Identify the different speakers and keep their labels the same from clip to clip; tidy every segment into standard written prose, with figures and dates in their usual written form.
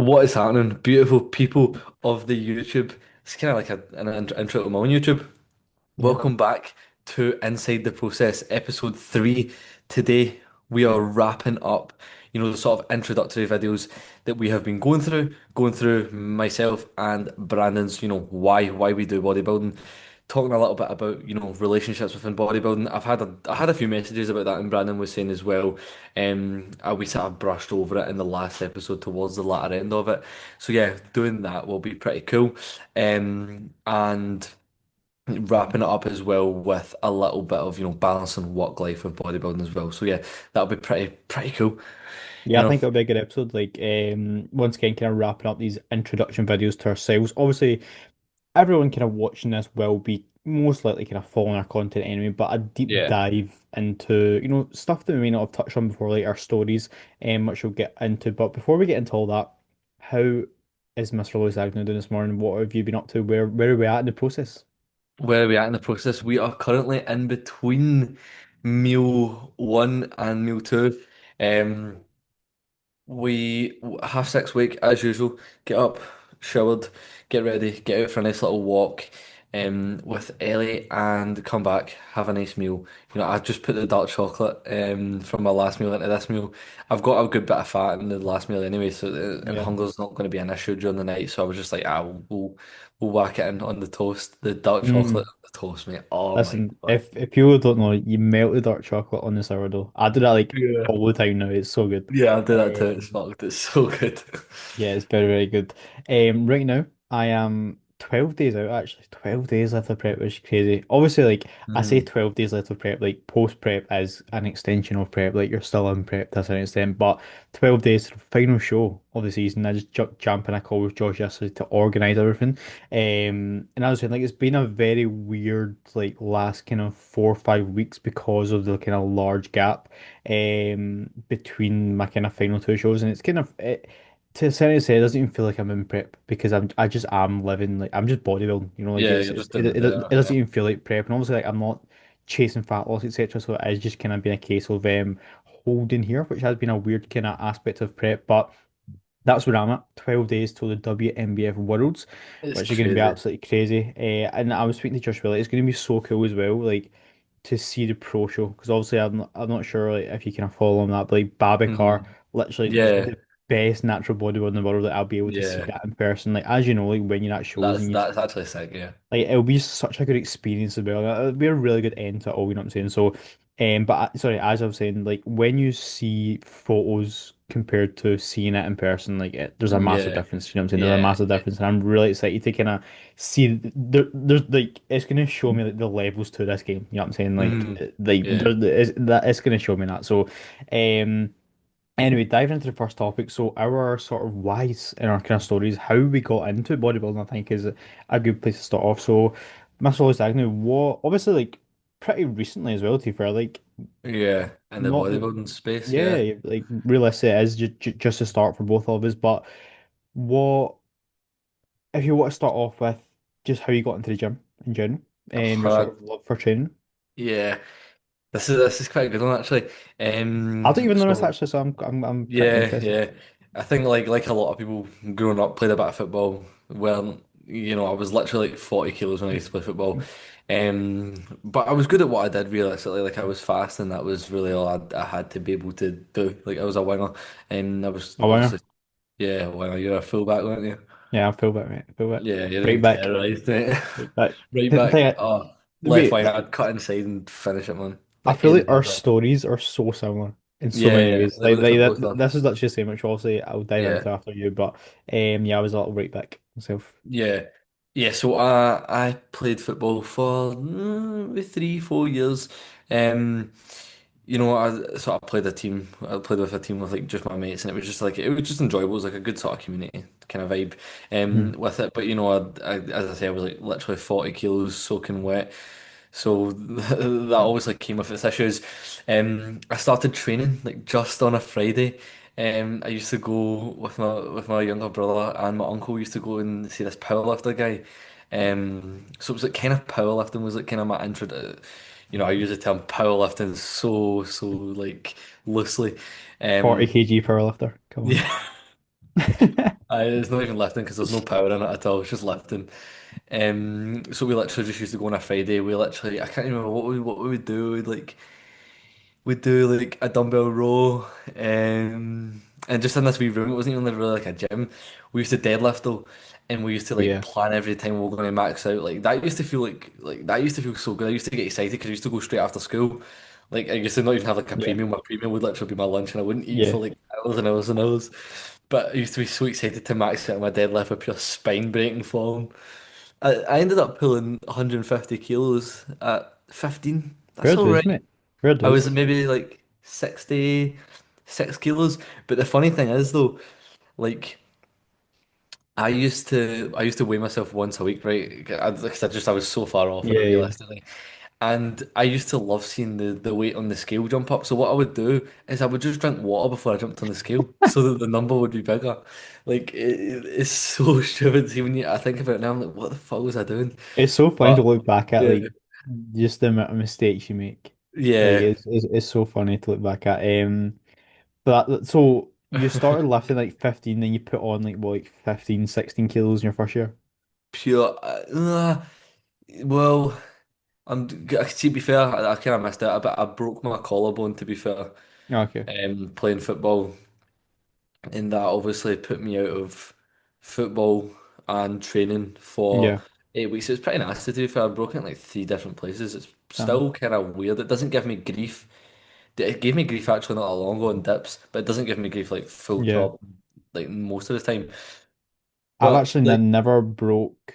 Speaker 1: What is happening, beautiful people of the YouTube? It's kind of like an intro to my own YouTube.
Speaker 2: Yeah.
Speaker 1: Welcome back to Inside the Process, episode 3. Today we are wrapping up, the sort of introductory videos that we have been going through myself and Brandon's, why we do bodybuilding, talking a little bit about, relationships within bodybuilding. I had a few messages about that, and Brandon was saying as well. We sort of brushed over it in the last episode towards the latter end of it. So yeah, doing that will be pretty cool. And wrapping it up as well with a little bit of, balancing work life with bodybuilding as well. So yeah, that'll be pretty cool.
Speaker 2: Yeah,
Speaker 1: You
Speaker 2: I
Speaker 1: know,
Speaker 2: think it'll be a good episode. Like, once again, kind of wrapping up these introduction videos to ourselves. Obviously, everyone kind of watching this will be most likely kind of following our content anyway, but a deep
Speaker 1: yeah.
Speaker 2: dive into, stuff that we may not have touched on before, like our stories, which we'll get into. But before we get into all that, how is Mr. Lewis Agnew doing this morning? What have you been up to? Where are we at in the process?
Speaker 1: Where are we at in the process? We are currently in between meal one and meal two. Um, We half six wake as usual. Get up, showered, get ready, get out for a nice little walk, with Ellie, and come back, have a nice meal. I just put the dark chocolate from my last meal into this meal. I've got a good bit of fat in the last meal anyway, so and
Speaker 2: Yeah.
Speaker 1: hunger's not going to be an issue during the night. So I was just like, we'll whack it in on the toast, the dark chocolate
Speaker 2: Mm.
Speaker 1: on the toast, mate. Oh my
Speaker 2: Listen,
Speaker 1: God.
Speaker 2: if people don't know, you melt the dark chocolate on the sourdough. I do that like
Speaker 1: Yeah.
Speaker 2: all the time now. It's so good.
Speaker 1: Yeah, I'll do that too. It's
Speaker 2: Um,
Speaker 1: fucked. It's so good.
Speaker 2: yeah, it's very, very good. Right now, I am 12 days out actually. 12 days left of prep, which is crazy. Obviously, like I say
Speaker 1: Mm.
Speaker 2: 12 days left of prep, like post prep is an extension of prep. Like you're still in prep to a certain extent, but 12 days to the final show of the season. I just jumped in a call with Josh yesterday to organize everything. And I was saying like it's been a very weird like last kind of 4 or 5 weeks because of the kind of large gap between my kind of final two shows, and it's kind of to a certain extent, it doesn't even feel like I'm in prep because I just am living like I'm just bodybuilding, like
Speaker 1: Yeah, you're just in the
Speaker 2: it
Speaker 1: there.
Speaker 2: doesn't even feel like prep, and obviously like I'm not chasing fat loss, etc. So it has just kind of been a case of holding here, which has been a weird kind of aspect of prep, but that's where I'm at. 12 days till the WNBF Worlds,
Speaker 1: It's
Speaker 2: which are going to be
Speaker 1: crazy.
Speaker 2: absolutely crazy. And I was speaking to Josh Willett. It's going to be so cool as well, like to see the pro show because obviously I'm not sure like, if you kind of follow on that, but like Babacar,
Speaker 1: Hmm.
Speaker 2: literally
Speaker 1: Yeah,
Speaker 2: the best natural bodybuilder in the world. Like I'll be able to see
Speaker 1: yeah.
Speaker 2: that in person. Like as you know, like when you're at shows
Speaker 1: That's
Speaker 2: and you
Speaker 1: that's actually sick. Yeah.
Speaker 2: like it'll be such a good experience as well. It'll be a really good end to it all, you know what I'm saying? So, sorry, as I was saying, like when you see photos compared to seeing it in person, like there's a massive
Speaker 1: Yeah,
Speaker 2: difference. You know what I'm saying? There's a
Speaker 1: yeah,
Speaker 2: massive
Speaker 1: yeah.
Speaker 2: difference, and I'm really excited to kind of see there's like it's gonna show me like the levels to this game. You know what I'm saying?
Speaker 1: Hmm. Yeah.
Speaker 2: It's gonna show me that. So, um. Anyway, diving into the first topic. So our sort of whys in our kind of stories, how we got into bodybuilding, I think is a good place to start off. So, Mr. Lewis Agnew, what obviously like pretty recently as well, to be fair, like
Speaker 1: Yeah. In the
Speaker 2: not the
Speaker 1: bodybuilding space, yeah.
Speaker 2: yeah, like realistically it is just a start for both of us. But what if you want to start off with just how you got into the gym in general and your sort
Speaker 1: Uh,
Speaker 2: of love for training?
Speaker 1: yeah. This is quite a good one actually.
Speaker 2: I don't even know this
Speaker 1: So
Speaker 2: actually, so I'm pretty
Speaker 1: yeah,
Speaker 2: interested.
Speaker 1: yeah. I think like a lot of people growing up played a bit of football. Well, I was literally like 40 kilos when I used to play football. But I was good at what I did realistically. Like I was fast and that was really all I had to be able to do. Like I was a winger and I was
Speaker 2: Oh,
Speaker 1: obviously,
Speaker 2: winger.
Speaker 1: yeah, a winger. You're a fullback, weren't you?
Speaker 2: Yeah, I feel that, mate. I feel that.
Speaker 1: Yeah, you're
Speaker 2: Right
Speaker 1: getting
Speaker 2: back.
Speaker 1: terrorised, mate.
Speaker 2: Right back.
Speaker 1: Right
Speaker 2: The
Speaker 1: back.
Speaker 2: thing,
Speaker 1: Oh, left
Speaker 2: wait,
Speaker 1: wing. I'd cut inside and finish it, man.
Speaker 2: I
Speaker 1: Like
Speaker 2: feel like
Speaker 1: anything
Speaker 2: our
Speaker 1: like that.
Speaker 2: stories are so similar in so
Speaker 1: Yeah,
Speaker 2: many
Speaker 1: yeah.
Speaker 2: ways.
Speaker 1: Like literally both of them.
Speaker 2: This is literally the same, which obviously I'll dive
Speaker 1: Yeah.
Speaker 2: into after you. But yeah, I was a little right back myself.
Speaker 1: Yeah, yeah. So I played football for maybe 3 4 years. Um, I sort of played a team. I played with a team with like just my mates, and it was just enjoyable. It was like a good sort of community kind of vibe
Speaker 2: Mhm.
Speaker 1: with it. But as I say, I was like literally 40 kilos soaking wet. So that always like came with its issues. I started training like just on a Friday. I used to go with my younger brother and my uncle used to go and see this powerlifter guy. So it was like kind of powerlifting was like kind of my intro to, I use the term powerlifting so like loosely.
Speaker 2: 40
Speaker 1: Um,
Speaker 2: kg powerlifter. Come
Speaker 1: yeah.
Speaker 2: on.
Speaker 1: It's not even lifting because there's no power in it at all. It's just lifting. So we literally just used to go on a Friday. We literally, I can't remember what we would do. We'd do like a dumbbell row, and just in this wee room. It wasn't even really like a gym. We used to deadlift though, and we used to
Speaker 2: Oh
Speaker 1: like
Speaker 2: yeah,
Speaker 1: plan every time we were going to max out. Like that used to feel like that used to feel so good. I used to get excited because I used to go straight after school. Like I used to not even have like a
Speaker 2: yeah,
Speaker 1: premium. My premium would literally be my lunch, and I wouldn't eat
Speaker 2: yeah.
Speaker 1: for like hours and hours and hours. But I used to be so excited to max out my deadlift with pure spine breaking form. I ended up pulling 150 kilos at 15.
Speaker 2: Fair
Speaker 1: That's all
Speaker 2: dues,
Speaker 1: right.
Speaker 2: mate. Fair
Speaker 1: I
Speaker 2: dues.
Speaker 1: was maybe like 66 kilos. But the funny thing is though, like I used to weigh myself once a week, right? I was so far off in
Speaker 2: Yeah,
Speaker 1: it
Speaker 2: yeah.
Speaker 1: realistically. And I used to love seeing the weight on the scale jump up. So what I would do is I would just drink water before I jumped on the scale so that the number would be bigger. Like it's so stupid. See when I think about it now, I'm like, what the fuck was I doing?
Speaker 2: It's so funny to
Speaker 1: But
Speaker 2: look back at,
Speaker 1: yeah,
Speaker 2: like just the amount of mistakes you make. Like
Speaker 1: yeah.
Speaker 2: it's so funny to look back at. But so you started lifting like 15, then you put on like what, like 15, 16 kilos in your first year.
Speaker 1: Pure. Well, to be fair, I kind of missed out. But I broke my collarbone. To be fair,
Speaker 2: Oh, okay.
Speaker 1: playing football, and that obviously put me out of football and training for
Speaker 2: Yeah.
Speaker 1: 8 weeks. It's pretty nasty to be fair. I broke it in like three different places. It's
Speaker 2: Damn.
Speaker 1: still kind of weird. It doesn't give me grief. It gave me grief actually not that long ago in dips, but it doesn't give me grief like full
Speaker 2: Yeah.
Speaker 1: job like most of the time.
Speaker 2: I've
Speaker 1: But
Speaker 2: actually
Speaker 1: like
Speaker 2: never broke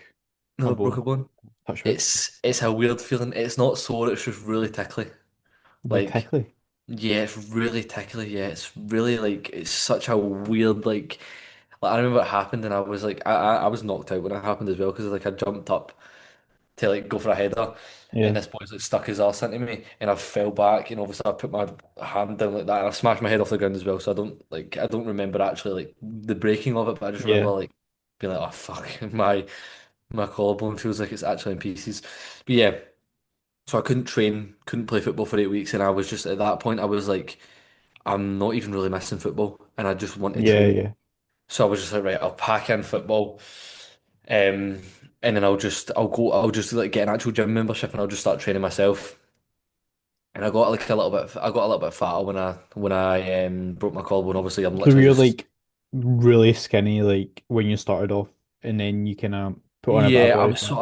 Speaker 2: a
Speaker 1: never broke
Speaker 2: bone.
Speaker 1: a bone.
Speaker 2: Touch wood.
Speaker 1: It's a weird feeling. It's not sore. It's just really tickly.
Speaker 2: Really
Speaker 1: Like
Speaker 2: tickly.
Speaker 1: yeah, it's really tickly. Yeah, it's really like it's such a weird like I remember it happened and I was like I was knocked out when it happened as well because like I jumped up to like go for a header and
Speaker 2: Yeah.
Speaker 1: this boy's like stuck his arse into me and I fell back and obviously I put my hand down like that and I smashed my head off the ground as well so I don't remember actually like the breaking of it but I just remember
Speaker 2: Yeah.
Speaker 1: like being like oh fuck my collarbone feels like it's actually in pieces but yeah so I couldn't train couldn't play football for 8 weeks and I was just at that point I was like I'm not even really missing football and I just want to
Speaker 2: Yeah.
Speaker 1: train
Speaker 2: Yeah.
Speaker 1: so I was just like, right, I'll pack in football, and then I'll just like get an actual gym membership, and I'll just start training myself. And I got a little bit fatter when I broke my collarbone. Obviously, I'm
Speaker 2: So
Speaker 1: literally
Speaker 2: you're
Speaker 1: just
Speaker 2: like really skinny, like when you started off, and then you kind of put on a bit of
Speaker 1: yeah, I
Speaker 2: body
Speaker 1: was
Speaker 2: fat.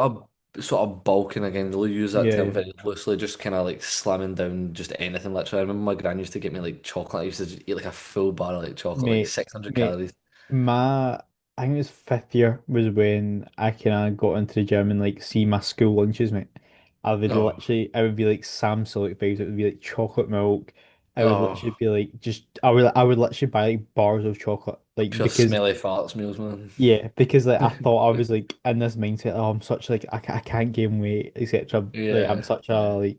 Speaker 1: sort of bulking again. They'll use that
Speaker 2: Yeah.
Speaker 1: term
Speaker 2: Yeah.
Speaker 1: very loosely, just kind of like slamming down just anything. Literally, I remember my gran used to get me like chocolate. I used to just eat like a full bar of like chocolate, like
Speaker 2: Mate,
Speaker 1: 600
Speaker 2: mate,
Speaker 1: calories.
Speaker 2: my I think it was fifth year was when I kind of got into the gym and like see my school lunches, mate.
Speaker 1: Oh,
Speaker 2: I would be like Samsung vibes. It would be like chocolate milk. I would literally
Speaker 1: oh,
Speaker 2: be like I would literally buy like bars of chocolate, like
Speaker 1: pure
Speaker 2: because
Speaker 1: smelly farts meals, man.
Speaker 2: yeah, because like I thought I was like in this mindset, oh, I'm such like I can't gain weight, etc. Like I'm
Speaker 1: Yeah,
Speaker 2: such a
Speaker 1: yeah.
Speaker 2: like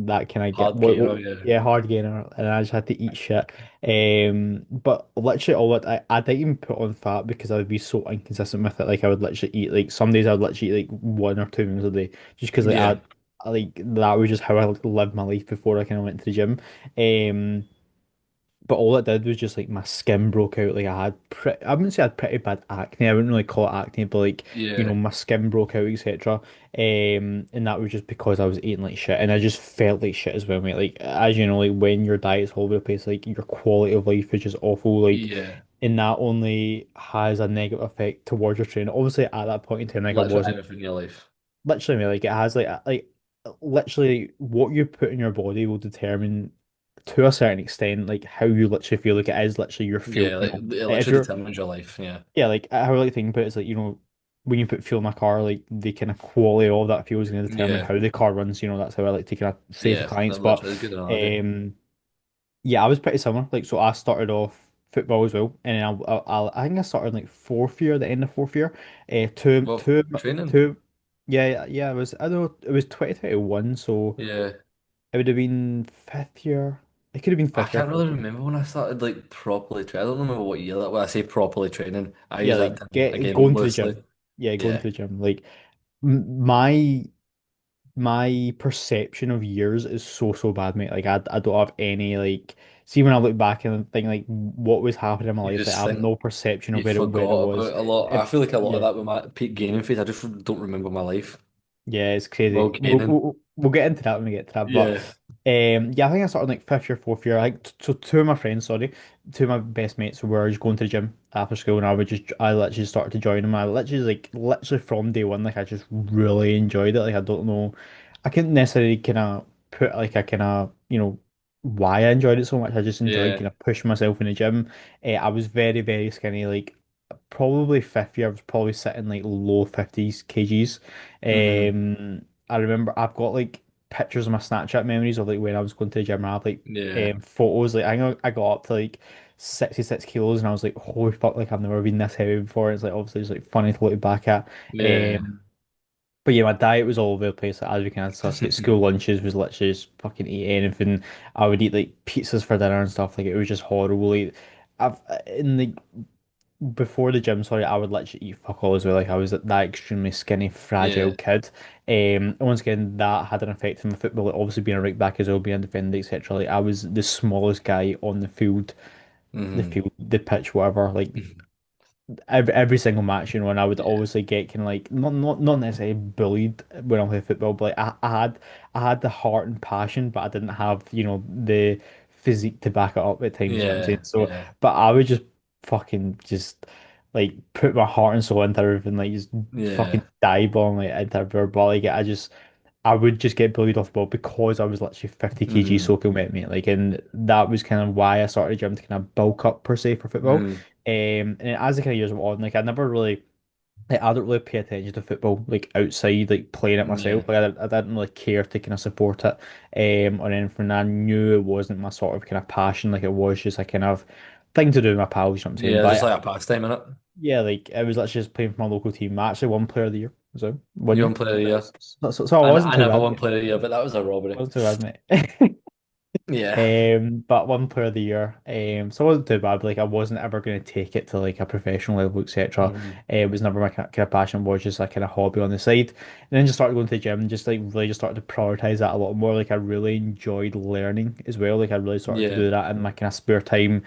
Speaker 2: that can I get
Speaker 1: Hard gainer, yeah.
Speaker 2: yeah, hard gainer, and I just had to eat shit. But literally all it I didn't even put on fat because I would be so inconsistent with it. Like I would literally eat like some days I would literally eat like 1 or 2 meals a day just because like
Speaker 1: Yeah,
Speaker 2: I like that was just how I like, lived my life before I kind of went to the gym. Um. But all it did was just like my skin broke out. Like I wouldn't say I had pretty bad acne. I wouldn't really call it acne, but like,
Speaker 1: yeah,
Speaker 2: my skin broke out, etc. And that was just because I was eating like shit, and I just felt like shit as well, mate. Like as you know, like when your diet's all over the place, like your quality of life is just awful. Like,
Speaker 1: yeah.
Speaker 2: and that only has a negative effect towards your training. Obviously, at that point in time, like I
Speaker 1: Literally
Speaker 2: wasn't
Speaker 1: everything in your life.
Speaker 2: literally, mate, like it has like literally what you put in your body will determine to a certain extent like how you literally feel. Like it is literally your fuel,
Speaker 1: Yeah, like it
Speaker 2: like, if
Speaker 1: literally
Speaker 2: you're
Speaker 1: determines your life. Yeah,
Speaker 2: yeah, like how I like think about it is like when you put fuel in a car, like the kind of quality of that fuel is going to determine
Speaker 1: yeah,
Speaker 2: how the car runs. That's how I like to kind of say to
Speaker 1: yeah.
Speaker 2: clients.
Speaker 1: That
Speaker 2: But
Speaker 1: literally is a good analogy.
Speaker 2: um yeah, I was pretty similar. Like, so I started off football as well, and then I think I started like fourth year, the end of fourth year.
Speaker 1: Well, training.
Speaker 2: Two, yeah, yeah, yeah. It was I don't know, it was 2021, so
Speaker 1: Yeah,
Speaker 2: it would have been fifth year. It could have been
Speaker 1: I
Speaker 2: fifth year,
Speaker 1: can't
Speaker 2: fourth
Speaker 1: really
Speaker 2: year.
Speaker 1: remember when I started like properly training. I don't remember what year that. When I say properly training, I
Speaker 2: Yeah,
Speaker 1: use
Speaker 2: like
Speaker 1: that term
Speaker 2: get
Speaker 1: again
Speaker 2: going to the
Speaker 1: loosely.
Speaker 2: gym. Yeah, going
Speaker 1: Yeah,
Speaker 2: to the gym. Like my my perception of years is so bad, mate. Like I don't have any like. See, when I look back and think like what was happening in my
Speaker 1: You
Speaker 2: life, like I
Speaker 1: just
Speaker 2: have
Speaker 1: think
Speaker 2: no perception of
Speaker 1: you
Speaker 2: where it
Speaker 1: forgot
Speaker 2: was.
Speaker 1: about a lot. I
Speaker 2: If
Speaker 1: feel like a lot of
Speaker 2: yeah.
Speaker 1: that with my peak gaming phase. I just don't remember my life
Speaker 2: Yeah, it's
Speaker 1: while
Speaker 2: crazy.
Speaker 1: gaining.
Speaker 2: We'll get into that when we get to that. But
Speaker 1: Yeah.
Speaker 2: yeah, I think I started like fifth year, fourth year. Like so, two of my friends, sorry, two of my best mates were just going to the gym after school, and I literally started to join them. I literally literally from day one, like I just really enjoyed it. Like I don't know, I can't necessarily kind of put like a kind of why I enjoyed it so much. I just enjoyed
Speaker 1: Yeah.
Speaker 2: kind of pushing myself in the gym. I was very skinny, like probably fifth year, I was probably sitting like low 50s kgs.
Speaker 1: Hmm.
Speaker 2: I remember I've got like pictures of my Snapchat memories of like when I was going to the gym. I have like
Speaker 1: Yeah.
Speaker 2: photos. Like I got up to like 66 kilos and I was like, holy fuck, like I've never been this heavy before. It's like obviously it's like funny to look back at.
Speaker 1: Yeah.
Speaker 2: Um, but yeah, my diet was all over the place. Like, as we kind of discussed, like school lunches was literally just fucking eat anything. I would eat like pizzas for dinner and stuff. Like it was just horrible. Like, I've in the before the gym, sorry, I would literally eat fuck all as well. Like I was that extremely skinny, fragile
Speaker 1: Yeah.
Speaker 2: kid. And once again, that had an effect on my football. Like, obviously, being a right back as well, being a defender, etc. Like I was the smallest guy on
Speaker 1: Hmm.
Speaker 2: the pitch, whatever. Like every single match, and I would
Speaker 1: Yeah.
Speaker 2: always like get kind of like not necessarily bullied when I play football, but like, I had the heart and passion, but I didn't have the physique to back it up at times. You know what I'm saying?
Speaker 1: Yeah.
Speaker 2: So,
Speaker 1: Yeah.
Speaker 2: but I would just fucking just like put my heart and soul into everything, like just fucking
Speaker 1: Yeah.
Speaker 2: dive on like into everywhere. But like I would just get bullied off the ball because I was literally 50 kg
Speaker 1: Hmm.
Speaker 2: soaking wet, mate. Like, and that was kind of why I started gym to kind of bulk up per se for football.
Speaker 1: Hmm.
Speaker 2: And as the kind of years went on, like I never really, like I don't really pay attention to football like outside, like playing it
Speaker 1: Yeah.
Speaker 2: myself. Like I didn't really care to kind of support it, or anything. I knew it wasn't my sort of kind of passion. Like it was just a kind of thing to do with my pals. You know what I'm saying?
Speaker 1: Yeah. Just
Speaker 2: But
Speaker 1: like a pastime in it.
Speaker 2: yeah, like it was literally just playing for my local team. I actually won Player of the Year, so one
Speaker 1: You
Speaker 2: year.
Speaker 1: want player of the year?
Speaker 2: So I wasn't
Speaker 1: I
Speaker 2: too
Speaker 1: never
Speaker 2: bad,
Speaker 1: won
Speaker 2: mate.
Speaker 1: player of the year, but that was a robbery.
Speaker 2: Wasn't too bad, mate.
Speaker 1: Yeah.
Speaker 2: But one player of the year. So it wasn't too bad. But, like I wasn't ever going to take it to like a professional level, etc.
Speaker 1: Hmm.
Speaker 2: It was never my kind of passion. It was just like kind of hobby on the side. And then just started going to the gym and just like really just started to prioritize that a lot more. Like I really enjoyed learning as well. Like I really started to
Speaker 1: Yeah.
Speaker 2: do that in my kind of spare time.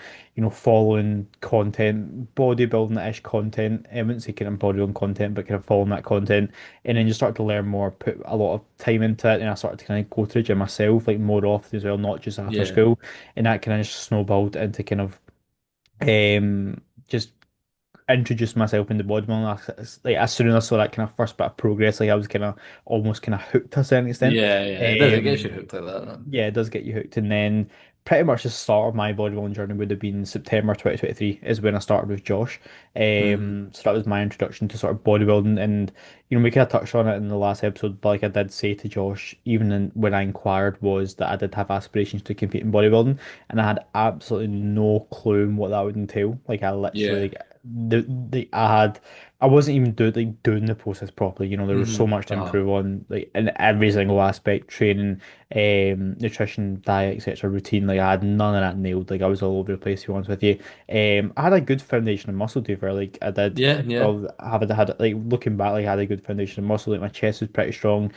Speaker 2: Following content, bodybuilding-ish content. I wouldn't say kind of bodybuilding content, but kind of following that content and then you start to learn more, put a lot of time into it, and I started to kind of go to the gym myself, like more often as well, not just after
Speaker 1: Yeah.
Speaker 2: school, and that kind of just snowballed into kind of just introduced myself into bodybuilding. Like as soon as I saw that kind of first bit of progress, like I was kind of almost kind of hooked to a certain extent.
Speaker 1: Yeah. Yeah. It does. It gets you
Speaker 2: Um,
Speaker 1: hooked like that. Doesn't
Speaker 2: yeah, it does get you hooked. And then pretty much the start of my bodybuilding journey would have been September 2023 is when I started with Josh.
Speaker 1: it? Hmm.
Speaker 2: So that was my introduction to sort of bodybuilding. And, we kind of touched on it in the last episode, but like I did say to Josh, even when I inquired, was that I did have aspirations to compete in bodybuilding. And I had absolutely no clue what that would entail. Like I literally,
Speaker 1: Yeah.
Speaker 2: like, I wasn't even doing the process properly. There was so
Speaker 1: Hmm.
Speaker 2: much to improve on, like in every single aspect, training, nutrition, diet, etc., routine. Like I had none of that nailed. Like I was all over the place, to be honest with you. I had a good foundation of muscle, to be fair. Like I did.
Speaker 1: Yeah. Yeah.
Speaker 2: Well, had like looking back, like I had a good foundation of muscle. Like my chest was pretty strong.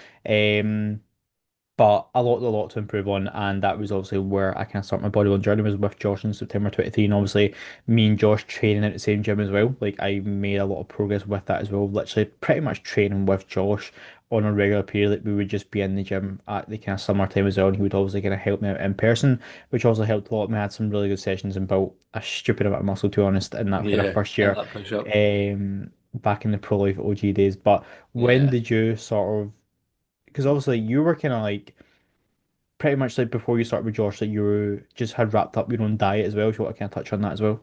Speaker 2: But a lot to improve on, and that was obviously where I kind of started my bodybuilding journey was with Josh in September 23, and obviously me and Josh training at the same gym as well. Like I made a lot of progress with that as well. Literally, pretty much training with Josh on a regular period. Like we would just be in the gym at the kind of summertime as well, and he would obviously kind of help me out in person, which also helped a lot. We had some really good sessions and built a stupid amount of muscle, to be honest, in that kind of
Speaker 1: Yeah.
Speaker 2: first
Speaker 1: And
Speaker 2: year,
Speaker 1: that push up.
Speaker 2: back in the Pro Life OG days. But when
Speaker 1: Yeah.
Speaker 2: did you sort of? Because obviously you were kind of like pretty much like before you started with Josh that you were just had wrapped up your own diet as well. If you want to kind of touch on that as well.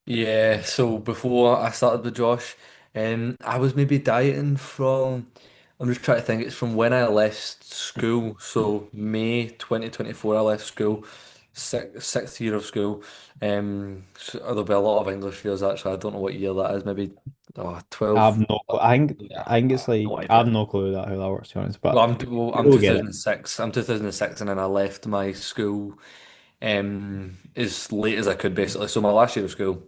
Speaker 1: Yeah, so before I started with Josh, I was maybe dieting from, I'm just trying to think, it's from when I left school. So May 2024, I left school, sixth year of school. So there'll be a lot of English years actually. I don't know what year that is, maybe
Speaker 2: I have
Speaker 1: 12.
Speaker 2: no clue.
Speaker 1: Yeah,
Speaker 2: I think
Speaker 1: I
Speaker 2: it's
Speaker 1: have no
Speaker 2: like I have
Speaker 1: idea.
Speaker 2: no clue that how that works to be honest,
Speaker 1: Well,
Speaker 2: but
Speaker 1: I'm
Speaker 2: we'll get it.
Speaker 1: 2006. I'm 2006, and then I left my school as late as I could basically. So my last year of school.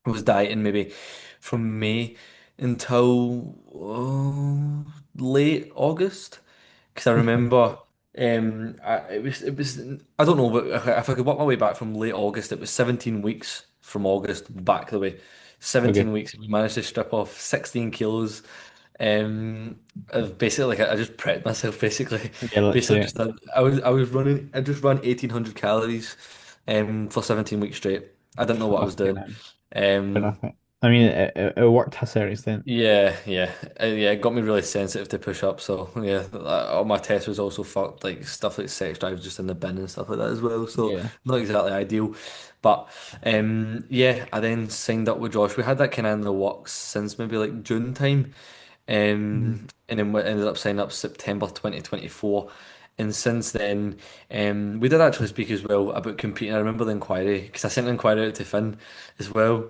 Speaker 1: Was dieting maybe from May until late August. because I remember it was I don't know, but if I could work my way back from late August, it was 17 weeks from August back the way. 17
Speaker 2: Okay.
Speaker 1: weeks, we managed to strip off 16 kilos. Of basically, like I just prepped myself basically.
Speaker 2: Yeah,
Speaker 1: Basically,
Speaker 2: literally.
Speaker 1: just I was running. I just ran 1,800 calories, for 17 weeks straight. I didn't know what I was
Speaker 2: Fucking
Speaker 1: doing.
Speaker 2: hell. Fair
Speaker 1: Um,
Speaker 2: enough, mate. I mean, it worked to a certain extent.
Speaker 1: yeah, it got me really sensitive to push up. So yeah, all my tests was also fucked. Like stuff like sex drive just in the bin and stuff like that as well. So
Speaker 2: Yeah.
Speaker 1: not exactly ideal, but yeah, I then signed up with Josh. We had that kind of in the works since maybe like June time,
Speaker 2: Mhm.
Speaker 1: and then we ended up signing up September 2024. And since then, we did actually speak as well about competing. I remember the inquiry because I sent an inquiry out to Finn as well,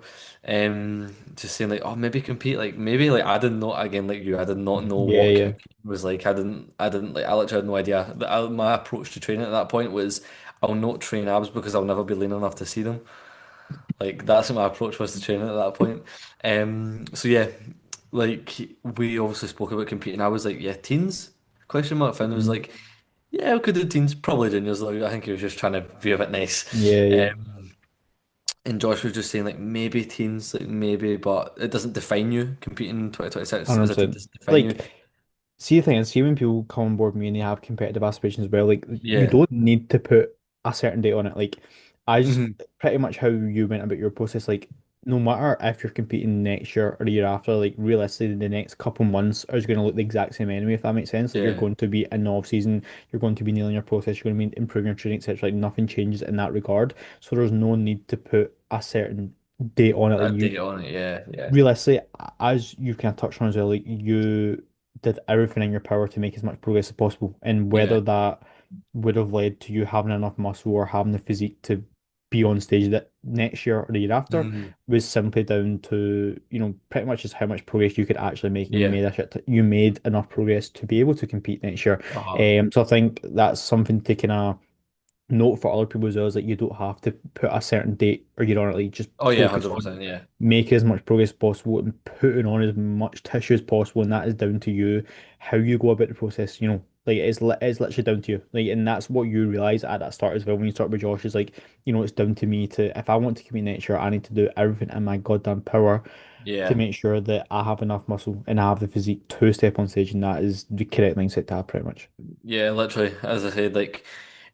Speaker 1: just saying like, oh, maybe compete. Like maybe like I didn't know again like you. I did not know
Speaker 2: Yeah,
Speaker 1: what
Speaker 2: yeah.
Speaker 1: competing was like. I didn't like. I literally had no idea. My approach to training at that point was, I'll not train abs because I'll never be lean enough to see them. Like that's what my approach was to training at that point. So yeah, like we obviously spoke about competing. I was like, yeah, teens? Question mark. Finn was
Speaker 2: Mhm.
Speaker 1: like, yeah, we could do teens, probably juniors though. I think he was just trying to be a bit nice.
Speaker 2: Yeah, yeah.
Speaker 1: And Josh was just saying like maybe teens, like maybe, but it doesn't define you. Competing in 2026 as a teen
Speaker 2: 100%.
Speaker 1: doesn't define you.
Speaker 2: Like, see the thing is, see when people come on board with me and they have competitive aspirations as well, like you
Speaker 1: Yeah.
Speaker 2: don't need to put a certain date on it. Like as
Speaker 1: Hmm.
Speaker 2: pretty much how you went about your process, like no matter if you're competing next year or the year after, like realistically the next couple months are going to look the exact same anyway, if that makes sense. Like you're
Speaker 1: Yeah.
Speaker 2: going to be in the off season, you're going to be nailing your process, you're going to be improving your training, etc. Like nothing changes in that regard. So there's no need to put a certain date on it. Like
Speaker 1: A
Speaker 2: you
Speaker 1: date on it. Yeah. Yeah.
Speaker 2: realistically, as you kind of touched on as well, like you did everything in your power to make as much progress as possible, and
Speaker 1: Yeah.
Speaker 2: whether that would have led to you having enough muscle or having the physique to be on stage that next year or the year after
Speaker 1: Hmm.
Speaker 2: was simply down to, pretty much just how much progress you could actually make, and
Speaker 1: Yeah.
Speaker 2: you made enough progress to be able to compete next year.
Speaker 1: Uh-huh.
Speaker 2: So I think that's something to kind of note for other people as well, is that you don't have to put a certain date or you're on it, like just
Speaker 1: Oh yeah,
Speaker 2: focus on
Speaker 1: 100%. Yeah.
Speaker 2: making as much progress as possible and putting on as much tissue as possible, and that is down to you how you go about the process, like it's literally down to you, like, and that's what you realize at that start as well when you start with Josh, is like, it's down to me to, if I want to compete next year, I need to do everything in my goddamn power to
Speaker 1: Yeah.
Speaker 2: make sure that I have enough muscle and I have the physique to step on stage, and that is the correct mindset to have pretty much.
Speaker 1: Yeah, literally, as I said, like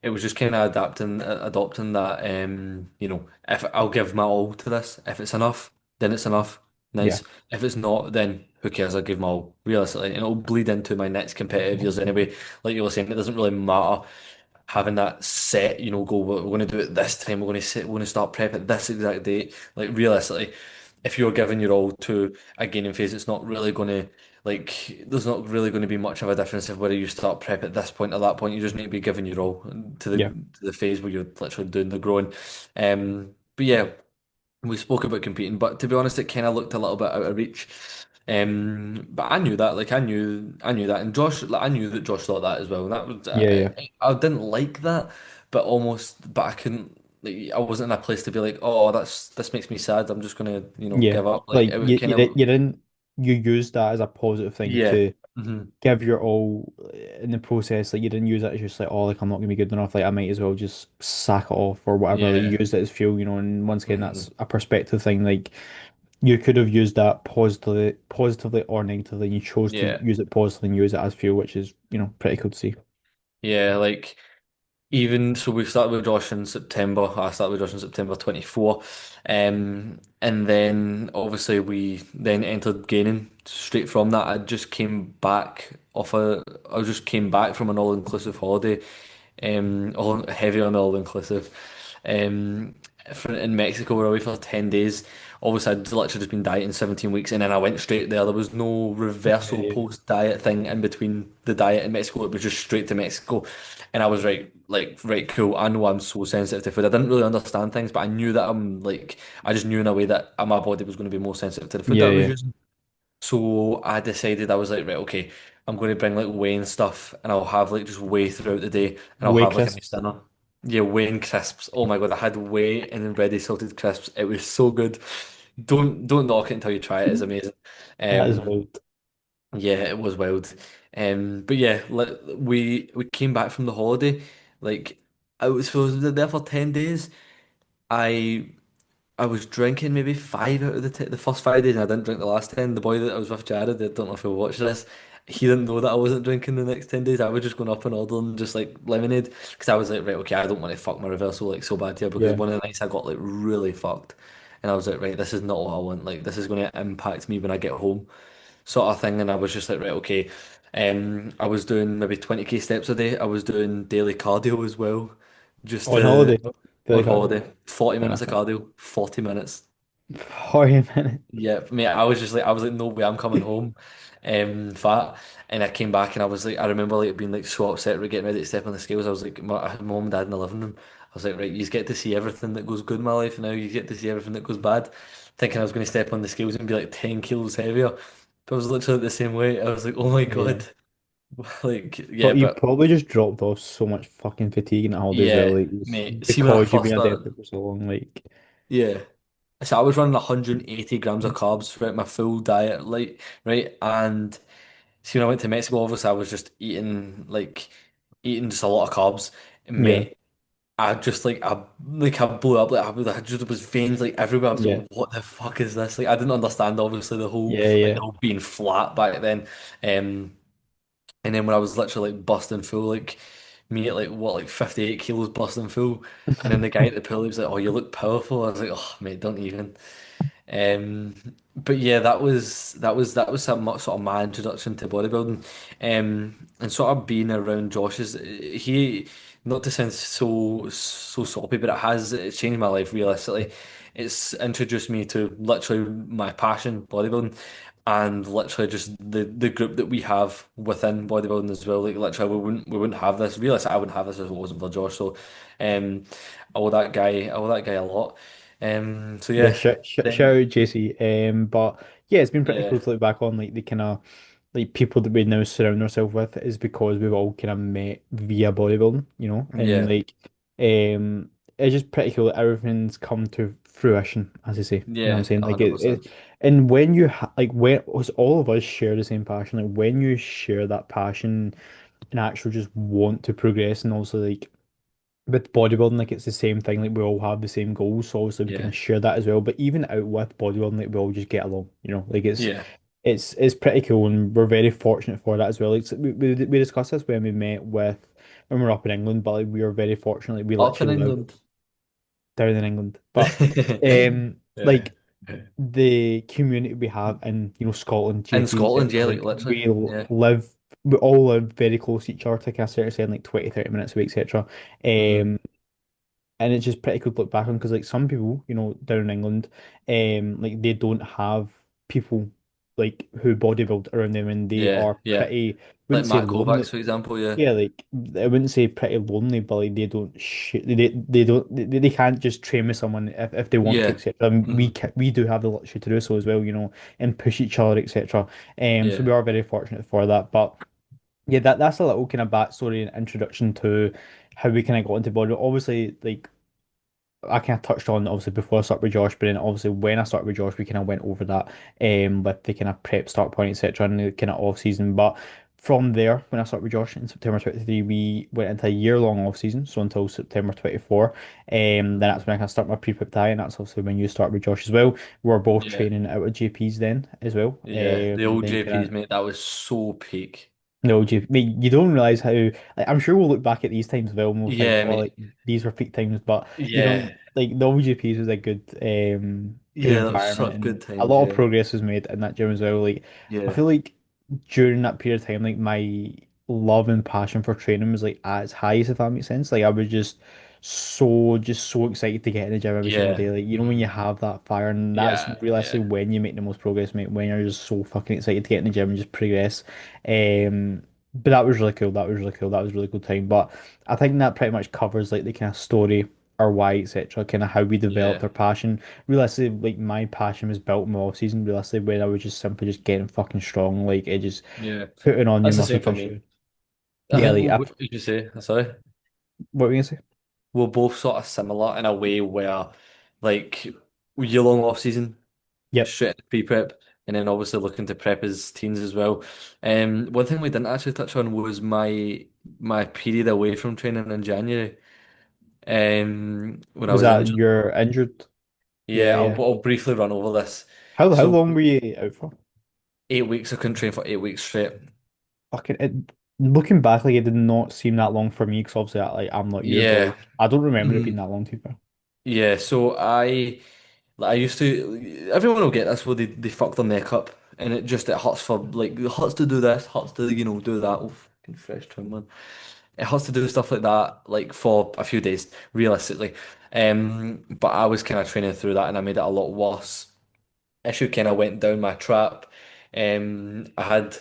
Speaker 1: it was just kind of adopting that. If I'll give my all to this, if it's enough, then it's enough.
Speaker 2: Yeah,
Speaker 1: Nice. If it's not, then who cares? I'll give my all, realistically, and it'll bleed into my next competitive years anyway. Like you were saying, it doesn't really matter having that set, goal. We're going to do it this time. We're going to start prep at this exact date. Like realistically, if you're giving your all to a gaining phase, it's not really going to like. There's not really going to be much of a difference of whether you start prep at this point or that point. You just need to be giving your all to the
Speaker 2: yeah,
Speaker 1: to the phase where you're literally doing the growing. But yeah, we spoke about competing, but to be honest, it kind of looked a little bit out of reach. But I knew that, like I knew that, and Josh, like I knew that Josh thought that as well. And that was,
Speaker 2: yeah, yeah,
Speaker 1: I didn't like that, but I couldn't. Like, I wasn't in a place to be like, oh, this makes me sad. I'm just gonna,
Speaker 2: yeah.
Speaker 1: give up. Like
Speaker 2: Like
Speaker 1: it would
Speaker 2: you,
Speaker 1: kind of,
Speaker 2: you didn't, you used that as a positive thing
Speaker 1: yeah,
Speaker 2: to
Speaker 1: hmm
Speaker 2: give your all in the process. Like you didn't use it as just like, oh, like I'm not gonna be good enough. Like I might as well just sack it off or whatever. Like you
Speaker 1: yeah,
Speaker 2: used it as fuel, and once again,
Speaker 1: hmm
Speaker 2: that's a perspective thing. Like you could have used that positively or negatively, and you chose to
Speaker 1: yeah,
Speaker 2: use it positively and use it as fuel, which is, pretty cool to see.
Speaker 1: yeah. Like. Even so, we started with Josh in September. I started with Josh in September 24. And then obviously we then entered gaining straight from that. I just came back from an all-inclusive holiday, all heavy on all-inclusive, um, in Mexico. We were away for 10 days. Obviously, I'd literally just been dieting 17 weeks, and then I went straight there. There was no
Speaker 2: Yeah,
Speaker 1: reversal
Speaker 2: yeah.
Speaker 1: post-diet thing in between the diet in Mexico. It was just straight to Mexico. And I was right, cool. I know I'm so sensitive to food. I didn't really understand things, but I knew that I just knew in a way that my body was going to be more sensitive to the food that
Speaker 2: Yeah,
Speaker 1: I was
Speaker 2: yeah.
Speaker 1: using. So I decided I was like, right, okay, I'm going to bring like whey and stuff, and I'll have like just whey throughout the day, and I'll
Speaker 2: Way
Speaker 1: have like a nice
Speaker 2: crisps.
Speaker 1: dinner. Yeah, whey and crisps. Oh my God, I had whey and then ready salted crisps. It was so good. Don't knock it until you try it. It's amazing.
Speaker 2: That is
Speaker 1: Um,
Speaker 2: wild.
Speaker 1: Yeah, it was wild. But yeah, we came back from the holiday. Like I was there for 10 days. I I was drinking maybe five out of the first 5 days, and I didn't drink the last 10. The boy that I was with, Jared, I don't know if he'll watch this. He didn't know that I wasn't drinking the next 10 days. I was just going up and ordering just like lemonade because I was like, right, okay, I don't want to fuck my reversal like so bad here because
Speaker 2: Yeah,
Speaker 1: one of the nights I got like really fucked, and I was like, right, this is not what I want. Like this is going to impact me when I get home, sort of thing. And I was just like, right, okay. I was doing maybe 20k steps a day. I was doing daily cardio as well, just
Speaker 2: on
Speaker 1: to
Speaker 2: holiday,
Speaker 1: on
Speaker 2: Billy Carter.
Speaker 1: holiday. 40
Speaker 2: Fair
Speaker 1: minutes
Speaker 2: enough,
Speaker 1: of
Speaker 2: fair enough.
Speaker 1: cardio, 40 minutes.
Speaker 2: 40 minutes.
Speaker 1: Yeah, mate, I was like, no way, I'm coming home, fat. And I came back and I was like, I remember like being like so upset with getting ready to step on the scales. I was like, I had mom and dad in the living room. I was like, right, you get to see everything that goes good in my life now. You get to see everything that goes bad. Thinking I was going to step on the scales and be like 10 kilos heavier. But I was literally the same weight. I was like, oh my
Speaker 2: Yeah.
Speaker 1: God. Like, yeah,
Speaker 2: But you
Speaker 1: but
Speaker 2: probably just dropped off so much fucking fatigue in that holiday as well,
Speaker 1: yeah,
Speaker 2: like
Speaker 1: mate, see when I
Speaker 2: because you've
Speaker 1: first
Speaker 2: been
Speaker 1: started,
Speaker 2: adapted for so long, like
Speaker 1: yeah. So I was running 180 grams of carbs throughout my full diet, like, right? And see, when I went to Mexico, obviously I was just eating just a lot of carbs. And
Speaker 2: yeah,
Speaker 1: mate, I blew up. I just was veins like everywhere. I was
Speaker 2: yeah,
Speaker 1: like, what the fuck is this? Like I didn't understand obviously
Speaker 2: yeah,
Speaker 1: the
Speaker 2: yeah.
Speaker 1: whole being flat back then. Um, and then when I was literally like busting full, like me at like what, like 58 kilos busting full. And then the guy at the pool, he was like, "Oh, you look powerful." I was like, "Oh, mate, don't even." Um, but yeah, that was some sort of my introduction to bodybuilding, and sort of being around Josh's. He, not to sound so soppy, but it's changed my life realistically. It's introduced me to literally my passion, bodybuilding, and literally just the group that we have within bodybuilding as well. Like literally, we wouldn't have this. Realistically, I wouldn't have this if it wasn't for Josh. So, um, I owe that guy a lot. So
Speaker 2: Yeah,
Speaker 1: yeah.
Speaker 2: shout
Speaker 1: Then
Speaker 2: out JC. But yeah, it's been pretty
Speaker 1: yeah,
Speaker 2: cool to look back on like the kind of like people that we now surround ourselves with is because we've all kind of met via bodybuilding, and
Speaker 1: yeah,
Speaker 2: like it's just pretty cool that everything's come to fruition, as I say. You know what I'm
Speaker 1: yeah,
Speaker 2: saying? Like it
Speaker 1: 100%.
Speaker 2: and when you ha like when was all of us share the same passion, like when you share that passion and actually just want to progress and also like with bodybuilding, like it's the same thing. Like we all have the same goals, so obviously we kind
Speaker 1: Yeah,
Speaker 2: of share that as well. But even out with bodybuilding, like we all just get along. Like
Speaker 1: yeah.
Speaker 2: it's pretty cool, and we're very fortunate for that as well. Like we discussed this when we met with when we were up in England, but like we were very fortunate. Like, we
Speaker 1: Up in
Speaker 2: literally live
Speaker 1: England.
Speaker 2: down in England, but
Speaker 1: Yeah.
Speaker 2: like the community we have in Scotland,
Speaker 1: In
Speaker 2: JP,
Speaker 1: Scotland,
Speaker 2: etc.
Speaker 1: yeah, like
Speaker 2: Like
Speaker 1: literally. Yeah.
Speaker 2: we all live very close to each other to a certain extent, like 20-30 minutes away, etc.
Speaker 1: Hmm.
Speaker 2: And it's just pretty cool to look back on because like some people, down in England, like they don't have people like who bodybuild around them, and they
Speaker 1: Yeah,
Speaker 2: are
Speaker 1: yeah.
Speaker 2: pretty,
Speaker 1: Like
Speaker 2: wouldn't say
Speaker 1: Matt Kovacs,
Speaker 2: lonely.
Speaker 1: for example, yeah.
Speaker 2: Yeah, like I wouldn't say pretty lonely, but like they don't sh they don't they can't just train with someone if they want to,
Speaker 1: Yeah.
Speaker 2: etc. And
Speaker 1: Hmm.
Speaker 2: we do have the luxury to do so as well, and push each other, etc. So
Speaker 1: Yeah.
Speaker 2: we are very fortunate for that. But yeah, that's a little kind of backstory and introduction to how we kind of got into body. Obviously, like I kind of touched on obviously before I started with Josh, but then obviously when I started with Josh, we kind of went over that with the kind of prep start point, etc., and the kind of off season. But from there, when I started with Josh in September 23, we went into a year-long off season, so until September 24. Then that's when I kind of start my pre-prep diet, and that's also when you start with Josh as well. We were both
Speaker 1: Yeah.
Speaker 2: training out of JP's then as well.
Speaker 1: Yeah. The old
Speaker 2: Then kind
Speaker 1: JPs,
Speaker 2: of
Speaker 1: mate, that was so peak.
Speaker 2: no, you, mate, you don't realize how, like, I'm sure we'll look back at these times as well and we'll think,
Speaker 1: Yeah,
Speaker 2: oh, like
Speaker 1: mate.
Speaker 2: these were peak times, but you
Speaker 1: Yeah.
Speaker 2: don't like the WGPs was a good
Speaker 1: Yeah, that was
Speaker 2: environment
Speaker 1: such
Speaker 2: and
Speaker 1: good
Speaker 2: a
Speaker 1: times,
Speaker 2: lot of
Speaker 1: yeah.
Speaker 2: progress was made in that gym as well. Like, I
Speaker 1: Yeah.
Speaker 2: feel like during that period of time, like my love and passion for training was like at its highest, if that makes sense. Like I was just so excited to get in the gym every single
Speaker 1: Yeah.
Speaker 2: day. Like, when you
Speaker 1: Hmm.
Speaker 2: have that fire, and that's
Speaker 1: Yeah.
Speaker 2: realistically
Speaker 1: Yeah.
Speaker 2: when you make the most progress, mate, when you're just so fucking excited to get in the gym and just progress. But that was really cool. That was really cool. That was a really good time. But I think that pretty much covers like the kind of story, our why, etc., kind of how we developed
Speaker 1: Yeah.
Speaker 2: our passion. Realistically, like my passion was built in my off season. Realistically, when I was just simply just getting fucking strong, like it just
Speaker 1: Yeah.
Speaker 2: putting on your
Speaker 1: That's the
Speaker 2: muscle
Speaker 1: same for
Speaker 2: for
Speaker 1: me.
Speaker 2: sure.
Speaker 1: I
Speaker 2: Yeah,
Speaker 1: think
Speaker 2: like
Speaker 1: you say, sorry.
Speaker 2: what were you gonna say?
Speaker 1: We're both sort of similar in a way where, like, year long off season,
Speaker 2: Yep.
Speaker 1: straight into pre-prep. and then obviously looking to prep his teens as well. One thing we didn't actually touch on was my period away from training in January. When I
Speaker 2: Was
Speaker 1: was
Speaker 2: that
Speaker 1: injured.
Speaker 2: you're injured?
Speaker 1: Yeah,
Speaker 2: Yeah,
Speaker 1: I'll,
Speaker 2: yeah.
Speaker 1: I'll briefly run over this.
Speaker 2: How
Speaker 1: So
Speaker 2: long were you out for?
Speaker 1: 8 weeks, I couldn't train for 8 weeks straight.
Speaker 2: Fucking looking back, like it did not seem that long for me because obviously I'm not you, but
Speaker 1: Yeah.
Speaker 2: like I don't remember it being
Speaker 1: Mhm.
Speaker 2: that long too far.
Speaker 1: Yeah, so I used to everyone will get this where they fuck their neck up and it hurts for like it hurts to do this, hurts to, do that. Oh, fucking fresh trim, man. It hurts to do stuff like that, like for a few days, realistically. But I was kind of training through that and I made it a lot worse. Issue kind of went down my trap. I had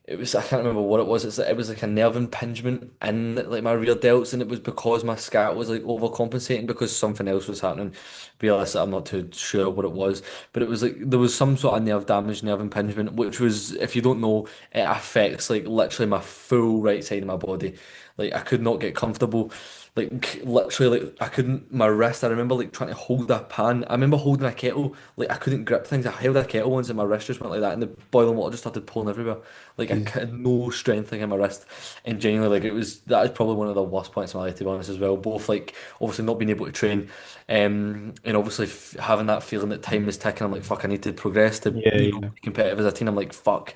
Speaker 1: I can't remember what it was. It was like a nerve impingement in like my rear delts, and it was because my scat was like overcompensating because something else was happening. Realistically, I'm not too sure what it was, but it was like there was some sort of nerve damage, nerve impingement, which was, if you don't know, it affects like literally my full right side of my body. Like I could not get comfortable. Like literally, like I couldn't. My wrist. I remember like trying to hold a pan. I remember holding a kettle. Like I couldn't grip things. I held a kettle once, and my wrist just went like that, and the boiling water just started pouring everywhere. Like I
Speaker 2: Jesus.
Speaker 1: had no strength like in my wrist, and genuinely, like it was that is probably one of the worst points in my life, to be honest, as well. Both like obviously not being able to train, and obviously having that feeling that time is ticking. I'm like, fuck, I need to progress to
Speaker 2: Yeah, yeah,
Speaker 1: be competitive as a team. I'm like, fuck,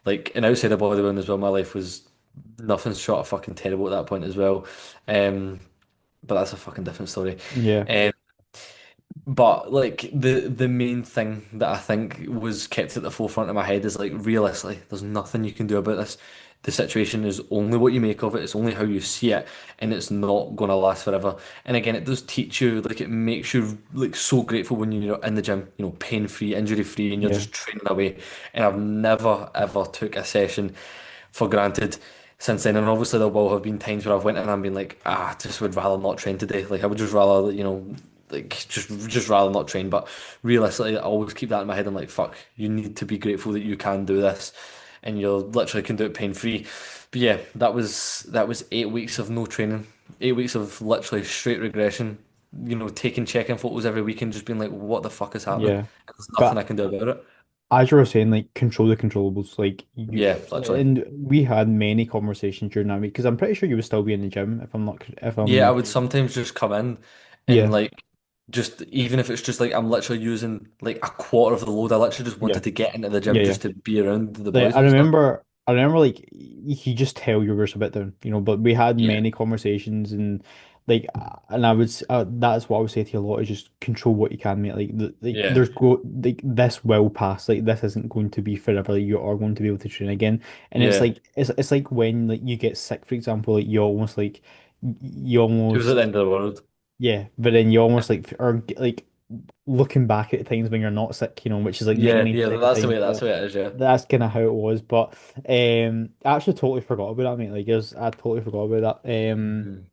Speaker 1: like, and outside of bodybuilding as well, my life was nothing short of fucking terrible at that point as well. Um, but that's a fucking different story.
Speaker 2: yeah,
Speaker 1: Um, but like the main thing that I think was kept at the forefront of my head is like realistically, there's nothing you can do about this. The situation is only what you make of it. It's only how you see it, and it's not gonna last forever. And again, it does teach you, like it makes you like so grateful when you're in the gym, pain free, injury free, and you're
Speaker 2: yeah,
Speaker 1: just training away. And I've never ever took a session for granted since then. And obviously there will have been times where I've went and I've been like, I just would rather not train today. Like I would just rather, like just rather not train. But realistically, I always keep that in my head. I'm like, fuck, you need to be grateful that you can do this, and you literally can do it pain free. But yeah, that was 8 weeks of no training, 8 weeks of literally straight regression. Taking check-in photos every week and just being like, what the fuck is happening?
Speaker 2: yeah.
Speaker 1: There's nothing
Speaker 2: But
Speaker 1: I can do about it.
Speaker 2: as you were saying, like control the controllables. Like
Speaker 1: Yeah,
Speaker 2: you
Speaker 1: literally.
Speaker 2: and we had many conversations during that week because I'm pretty sure you would still be in the gym if I'm not if
Speaker 1: Yeah, I
Speaker 2: I'm
Speaker 1: would sometimes just come in and
Speaker 2: yeah,
Speaker 1: like just even if it's just like I'm literally using like a quarter of the load, I literally just
Speaker 2: yeah,
Speaker 1: wanted to get into the
Speaker 2: yeah,
Speaker 1: gym
Speaker 2: yeah.
Speaker 1: just to be around the
Speaker 2: Like
Speaker 1: boys and stuff.
Speaker 2: I remember like you just tell you were a bit down, but we had
Speaker 1: Yeah,
Speaker 2: many conversations and like and I would that's what I would say to you a lot is just control what you can, mate. Like
Speaker 1: yeah,
Speaker 2: there's go like this will pass. Like this isn't going to be forever. Like, you are going to be able to train again. And it's
Speaker 1: yeah.
Speaker 2: like it's like when like you get sick, for example, like you almost like you
Speaker 1: It was at the
Speaker 2: almost
Speaker 1: end of the world.
Speaker 2: yeah, but then you almost like are like looking back at times when you're not sick, which is like
Speaker 1: Yeah,
Speaker 2: 99%
Speaker 1: yeah,
Speaker 2: of the
Speaker 1: that's the
Speaker 2: time.
Speaker 1: way that's
Speaker 2: So
Speaker 1: the way it is, yeah.
Speaker 2: that's kind of how it was. But I actually totally forgot about that, mate. I totally forgot about that.
Speaker 1: Mhm.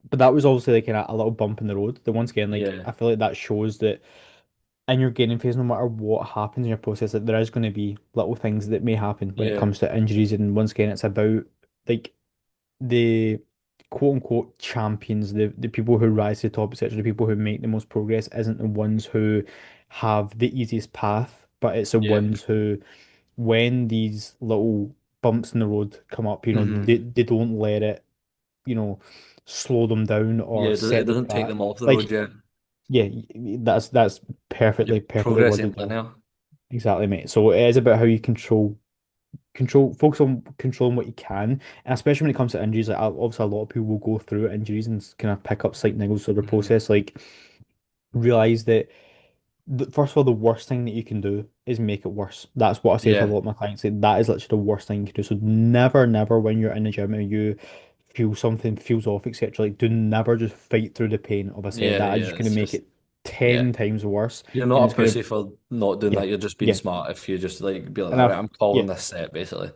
Speaker 2: But that was obviously like a little bump in the road. That once again, like
Speaker 1: Yeah,
Speaker 2: I feel like that shows that in your gaining phase, no matter what happens in your process, that there is going to be little things that may happen when it
Speaker 1: yeah,
Speaker 2: comes to injuries. And once again, it's about like the quote unquote champions, the people who rise to the top, etc., the people who make the most progress, isn't the ones who have the easiest path, but it's the
Speaker 1: yeah.
Speaker 2: ones who, when these little bumps in the road come up,
Speaker 1: Hmm.
Speaker 2: they don't let it, you know, slow them down
Speaker 1: Yeah,
Speaker 2: or
Speaker 1: it
Speaker 2: set them
Speaker 1: doesn't take
Speaker 2: back.
Speaker 1: them off the road,
Speaker 2: Like,
Speaker 1: yeah.
Speaker 2: yeah, that's
Speaker 1: You're
Speaker 2: perfectly
Speaker 1: progressing
Speaker 2: worded there.
Speaker 1: linear.
Speaker 2: Exactly, mate. So it is about how you focus on controlling what you can, and especially when it comes to injuries. Like obviously, a lot of people will go through injuries and kind of pick up slight niggles through the
Speaker 1: Hmm.
Speaker 2: process. Like realize that first of all, the worst thing that you can do is make it worse. That's what I say to a
Speaker 1: Yeah,
Speaker 2: lot of my clients. Like, that is literally the worst thing you can do. So never, never when you're in the gym and you feel something feels off, etc. Like do never just fight through the pain of a set.
Speaker 1: yeah,
Speaker 2: That is
Speaker 1: yeah.
Speaker 2: just going to
Speaker 1: It's
Speaker 2: make
Speaker 1: just
Speaker 2: it
Speaker 1: yeah.
Speaker 2: 10 times worse,
Speaker 1: You're
Speaker 2: and
Speaker 1: not
Speaker 2: it's
Speaker 1: a
Speaker 2: going to
Speaker 1: pussy for not doing
Speaker 2: yeah,
Speaker 1: that. You're just being
Speaker 2: yeah.
Speaker 1: smart if you just like be like,
Speaker 2: And
Speaker 1: all right,
Speaker 2: I've
Speaker 1: I'm
Speaker 2: yeah.
Speaker 1: calling this set basically.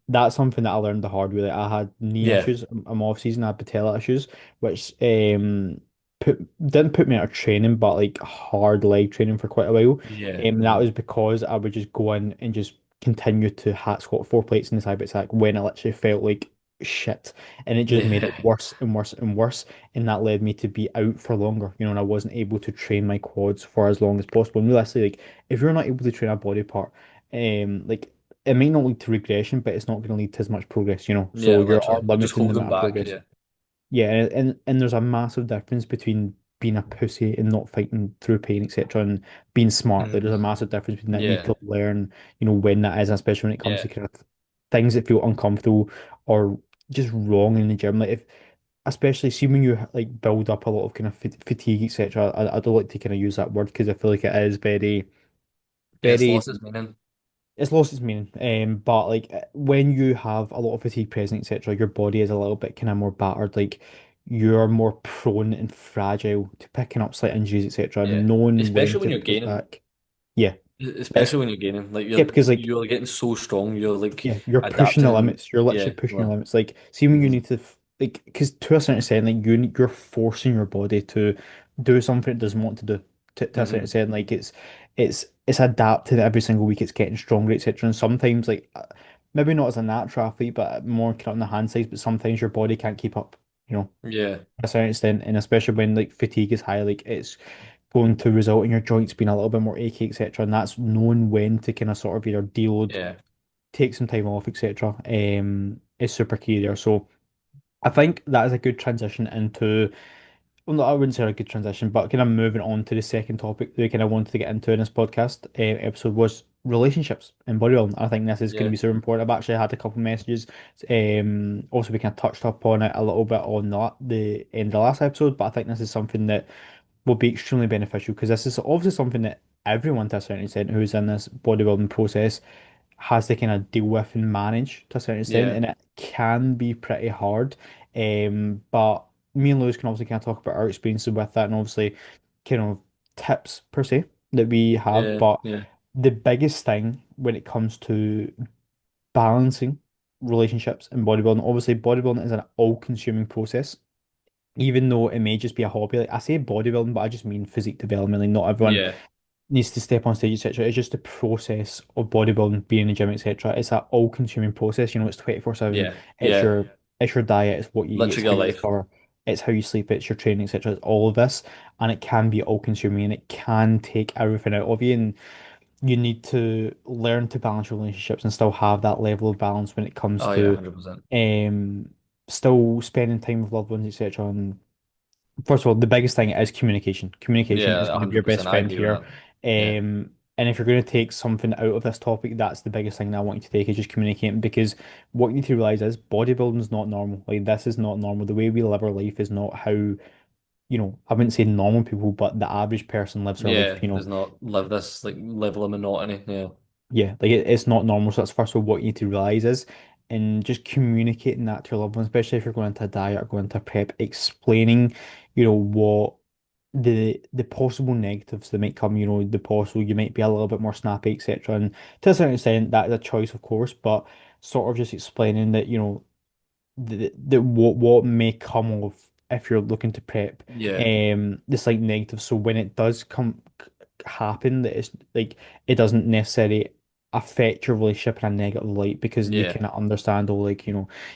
Speaker 2: That's something that I learned the hard way. Like, I had knee
Speaker 1: Yeah,
Speaker 2: issues. I'm off season. I had patella issues, which didn't put me out of training, but like hard leg training for quite a while.
Speaker 1: yeah,
Speaker 2: That
Speaker 1: mhm,
Speaker 2: was because I would just go in and just continue to hat squat 4 plates in the side by side when I literally felt like shit, and it just made it
Speaker 1: Yeah.
Speaker 2: worse and worse and worse, and that led me to be out for longer, and I wasn't able to train my quads for as long as possible. And realistically, like if you're not able to train a body part, like it may not lead to regression, but it's not going to lead to as much progress,
Speaker 1: Yeah,
Speaker 2: so you are
Speaker 1: literally. Just
Speaker 2: limiting the
Speaker 1: holding
Speaker 2: amount of
Speaker 1: back.
Speaker 2: progress.
Speaker 1: Yeah.
Speaker 2: Yeah, and there's a massive difference between being a pussy and not fighting through pain, etc., and being smart. Like
Speaker 1: Mhm.
Speaker 2: there's a massive difference between that. You need
Speaker 1: Yeah.
Speaker 2: to learn, when that is, especially when it comes
Speaker 1: Yeah.
Speaker 2: to kind of things that feel uncomfortable or just wrong in the gym. Like if, especially see when you like build up a lot of kind of fatigue, etc. I don't like to kind of use that word because I feel like it is very,
Speaker 1: Yeah, it's
Speaker 2: very
Speaker 1: lost its meaning.
Speaker 2: it's lost its meaning. But like when you have a lot of fatigue present, etc., your body is a little bit kind of more battered. Like you're more prone and fragile to picking up slight injuries, etc.,
Speaker 1: Yeah.
Speaker 2: and knowing when
Speaker 1: Especially when
Speaker 2: to
Speaker 1: you're
Speaker 2: push
Speaker 1: gaining.
Speaker 2: back. Yeah, that's
Speaker 1: Especially when you're gaining. Like
Speaker 2: yeah,
Speaker 1: you're
Speaker 2: because like
Speaker 1: you're getting so strong. You're like
Speaker 2: yeah, you're pushing the
Speaker 1: adapting.
Speaker 2: limits. You're
Speaker 1: Yeah.
Speaker 2: literally pushing your
Speaker 1: Well,
Speaker 2: limits. Like, see when you
Speaker 1: mhm.
Speaker 2: need to, like, because to a certain extent, like you're forcing your body to do something it doesn't want to do. To a certain
Speaker 1: Mhm.
Speaker 2: extent, like it's adapting every single week. It's getting stronger, etc. And sometimes, like, maybe not as a natural athlete, but more kind of on the hand size. But sometimes your body can't keep up.
Speaker 1: Yeah.
Speaker 2: To a certain extent, and especially when like fatigue is high, like it's going to result in your joints being a little bit more achy, etc. And that's knowing when to kind of sort of either deload,
Speaker 1: Yeah.
Speaker 2: take some time off, etc. Is super key there. So I think that is a good transition into, well, no, I wouldn't say a good transition, but kind of moving on to the second topic that we kind of wanted to get into in this podcast episode was relationships in bodybuilding. I think this is going to
Speaker 1: Yeah.
Speaker 2: be super important. I've actually had a couple messages. Also, we kind of touched up on it a little bit on the end of the last episode, but I think this is something that will be extremely beneficial because this is obviously something that everyone to a certain extent who's in this bodybuilding process has to kind of deal with and manage to a certain extent,
Speaker 1: Yeah.
Speaker 2: and it can be pretty hard. But me and Lewis can obviously kind of talk about our experiences with that and obviously kind of tips per se that we have.
Speaker 1: Yeah.
Speaker 2: But
Speaker 1: Yeah.
Speaker 2: the biggest thing when it comes to balancing relationships in bodybuilding, obviously bodybuilding is an all-consuming process. Even though it may just be a hobby, like I say bodybuilding, but I just mean physique development. Like not everyone
Speaker 1: Yeah.
Speaker 2: needs to step on stage, etc. It's just the process of bodybuilding, being in the gym, etc. It's that all-consuming process. It's 24/7.
Speaker 1: Yeah.
Speaker 2: It's
Speaker 1: Yeah.
Speaker 2: your diet, it's what you eat, it's
Speaker 1: Literally
Speaker 2: how
Speaker 1: your
Speaker 2: you
Speaker 1: life.
Speaker 2: recover, it's how you sleep, it's your training, etc. It's all of this, and it can be all-consuming, and it can take everything out of you. And you need to learn to balance relationships and still have that level of balance when it comes
Speaker 1: Oh yeah,
Speaker 2: to
Speaker 1: 100%.
Speaker 2: um still spending time with loved ones, etc. And first of all, the biggest thing is communication. Communication is
Speaker 1: Yeah,
Speaker 2: going to be your best
Speaker 1: 100%. I
Speaker 2: friend
Speaker 1: agree with
Speaker 2: here.
Speaker 1: that. Yeah.
Speaker 2: And if you're going to take something out of this topic, that's the biggest thing that I want you to take is just communicating because what you need to realize is bodybuilding is not normal. Like this is not normal. The way we live our life is not how, I wouldn't say normal people, but the average person lives their life.
Speaker 1: Yeah. Does not live this like level of monotony. Yeah.
Speaker 2: Yeah, like it's not normal. So that's first of all what you need to realize is, and just communicating that to your loved ones, especially if you're going into a diet or going into prep, explaining, what the possible negatives that might come, the possible you might be a little bit more snappy, etc. And to a certain extent, that is a choice, of course, but sort of just explaining that, the what may come of if you're looking to prep
Speaker 1: Yeah.
Speaker 2: the slight negative so when it does come happen that it's like it doesn't necessarily affect your relationship in a negative light because you
Speaker 1: Yeah.
Speaker 2: kind of understand, oh, like,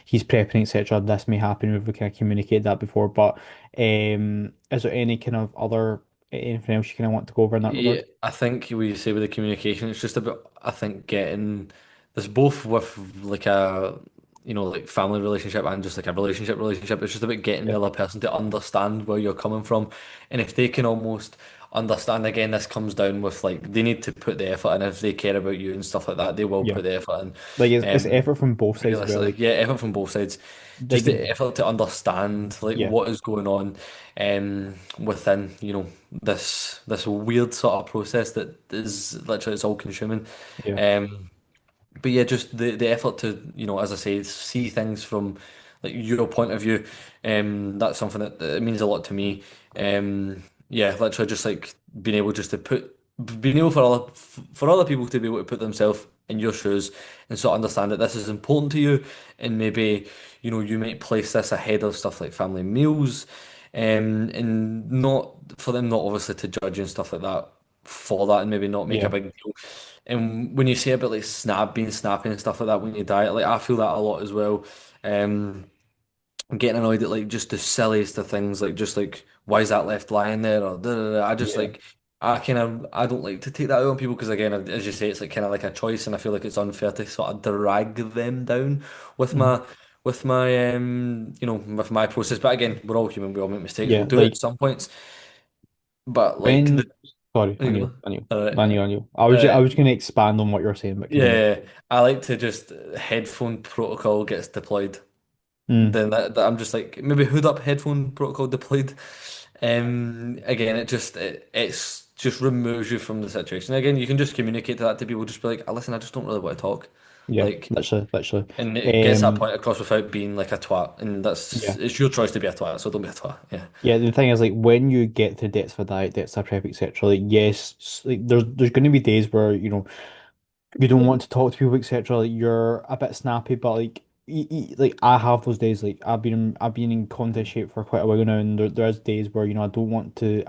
Speaker 2: he's prepping, etc. This may happen. We've kind of communicated that before, but is there any kind of other anything else you kind of want to go over in that
Speaker 1: Yeah,
Speaker 2: regard?
Speaker 1: I think we say with the communication, it's just about, I think, getting this both with like a, like family relationship and just like a relationship. It's just about getting
Speaker 2: Yeah,
Speaker 1: the other person to understand where you're coming from. And if they can almost understand, again, this comes down with like they need to put the effort in. If they care about you and stuff like that, they will
Speaker 2: yeah.
Speaker 1: put the effort in.
Speaker 2: Like it's
Speaker 1: Um,
Speaker 2: effort from both sides as well.
Speaker 1: Realistically,
Speaker 2: Like
Speaker 1: yeah, effort from both sides.
Speaker 2: like
Speaker 1: Just the effort to understand like
Speaker 2: yeah,
Speaker 1: what is going on within, this weird sort of process that is literally it's all consuming.
Speaker 2: yeah,
Speaker 1: Um but yeah, just the effort to, as I say, see things from like your point of view. That's something that it means a lot to me. Yeah, literally just like being able for other people to be able to put themselves in your shoes and sort of understand that this is important to you, and maybe you might place this ahead of stuff like family meals, and not for them not obviously to judge you and stuff like that. for that and maybe not make a
Speaker 2: Yeah.
Speaker 1: big deal. And when you say about like being snappy and stuff like that when you diet, like I feel that a lot as well. Um, I'm getting annoyed at like just the silliest of things, like just like why is that left lying there or da, da, da. I just
Speaker 2: Yeah.
Speaker 1: like I don't like to take that out on people because again, as you say, it's like kind of like a choice, and I feel like it's unfair to sort of drag them down with
Speaker 2: Mhm.
Speaker 1: my with my process. But again, we're all human, we all make mistakes. We'll
Speaker 2: Yeah.
Speaker 1: do it
Speaker 2: Like
Speaker 1: at some points, but like
Speaker 2: when, sorry,
Speaker 1: there you go. All right.
Speaker 2: on you. I
Speaker 1: Uh,
Speaker 2: was going to expand on what you're saying, but continue.
Speaker 1: yeah, I like to just headphone protocol gets deployed.
Speaker 2: Mm.
Speaker 1: Then that I'm just like maybe hood up headphone protocol deployed. Again, it's just removes you from the situation. Again, you can just communicate that to people. Just be like, listen, I just don't really want to talk.
Speaker 2: Yeah,
Speaker 1: Like,
Speaker 2: literally, literally.
Speaker 1: and it gets that
Speaker 2: Um,
Speaker 1: point across without being like a twat. And
Speaker 2: yeah.
Speaker 1: it's your choice to be a twat, so don't be a twat. Yeah.
Speaker 2: Yeah, the thing is, like, when you get to depths of a diet, depths of prep, etc., like, yes, like, there's going to be days where, you don't want to talk to people, etc. Like, you're a bit snappy, but like, like, I have those days. Like, I've been in contest shape for quite a while now, and there's days where, I don't want to.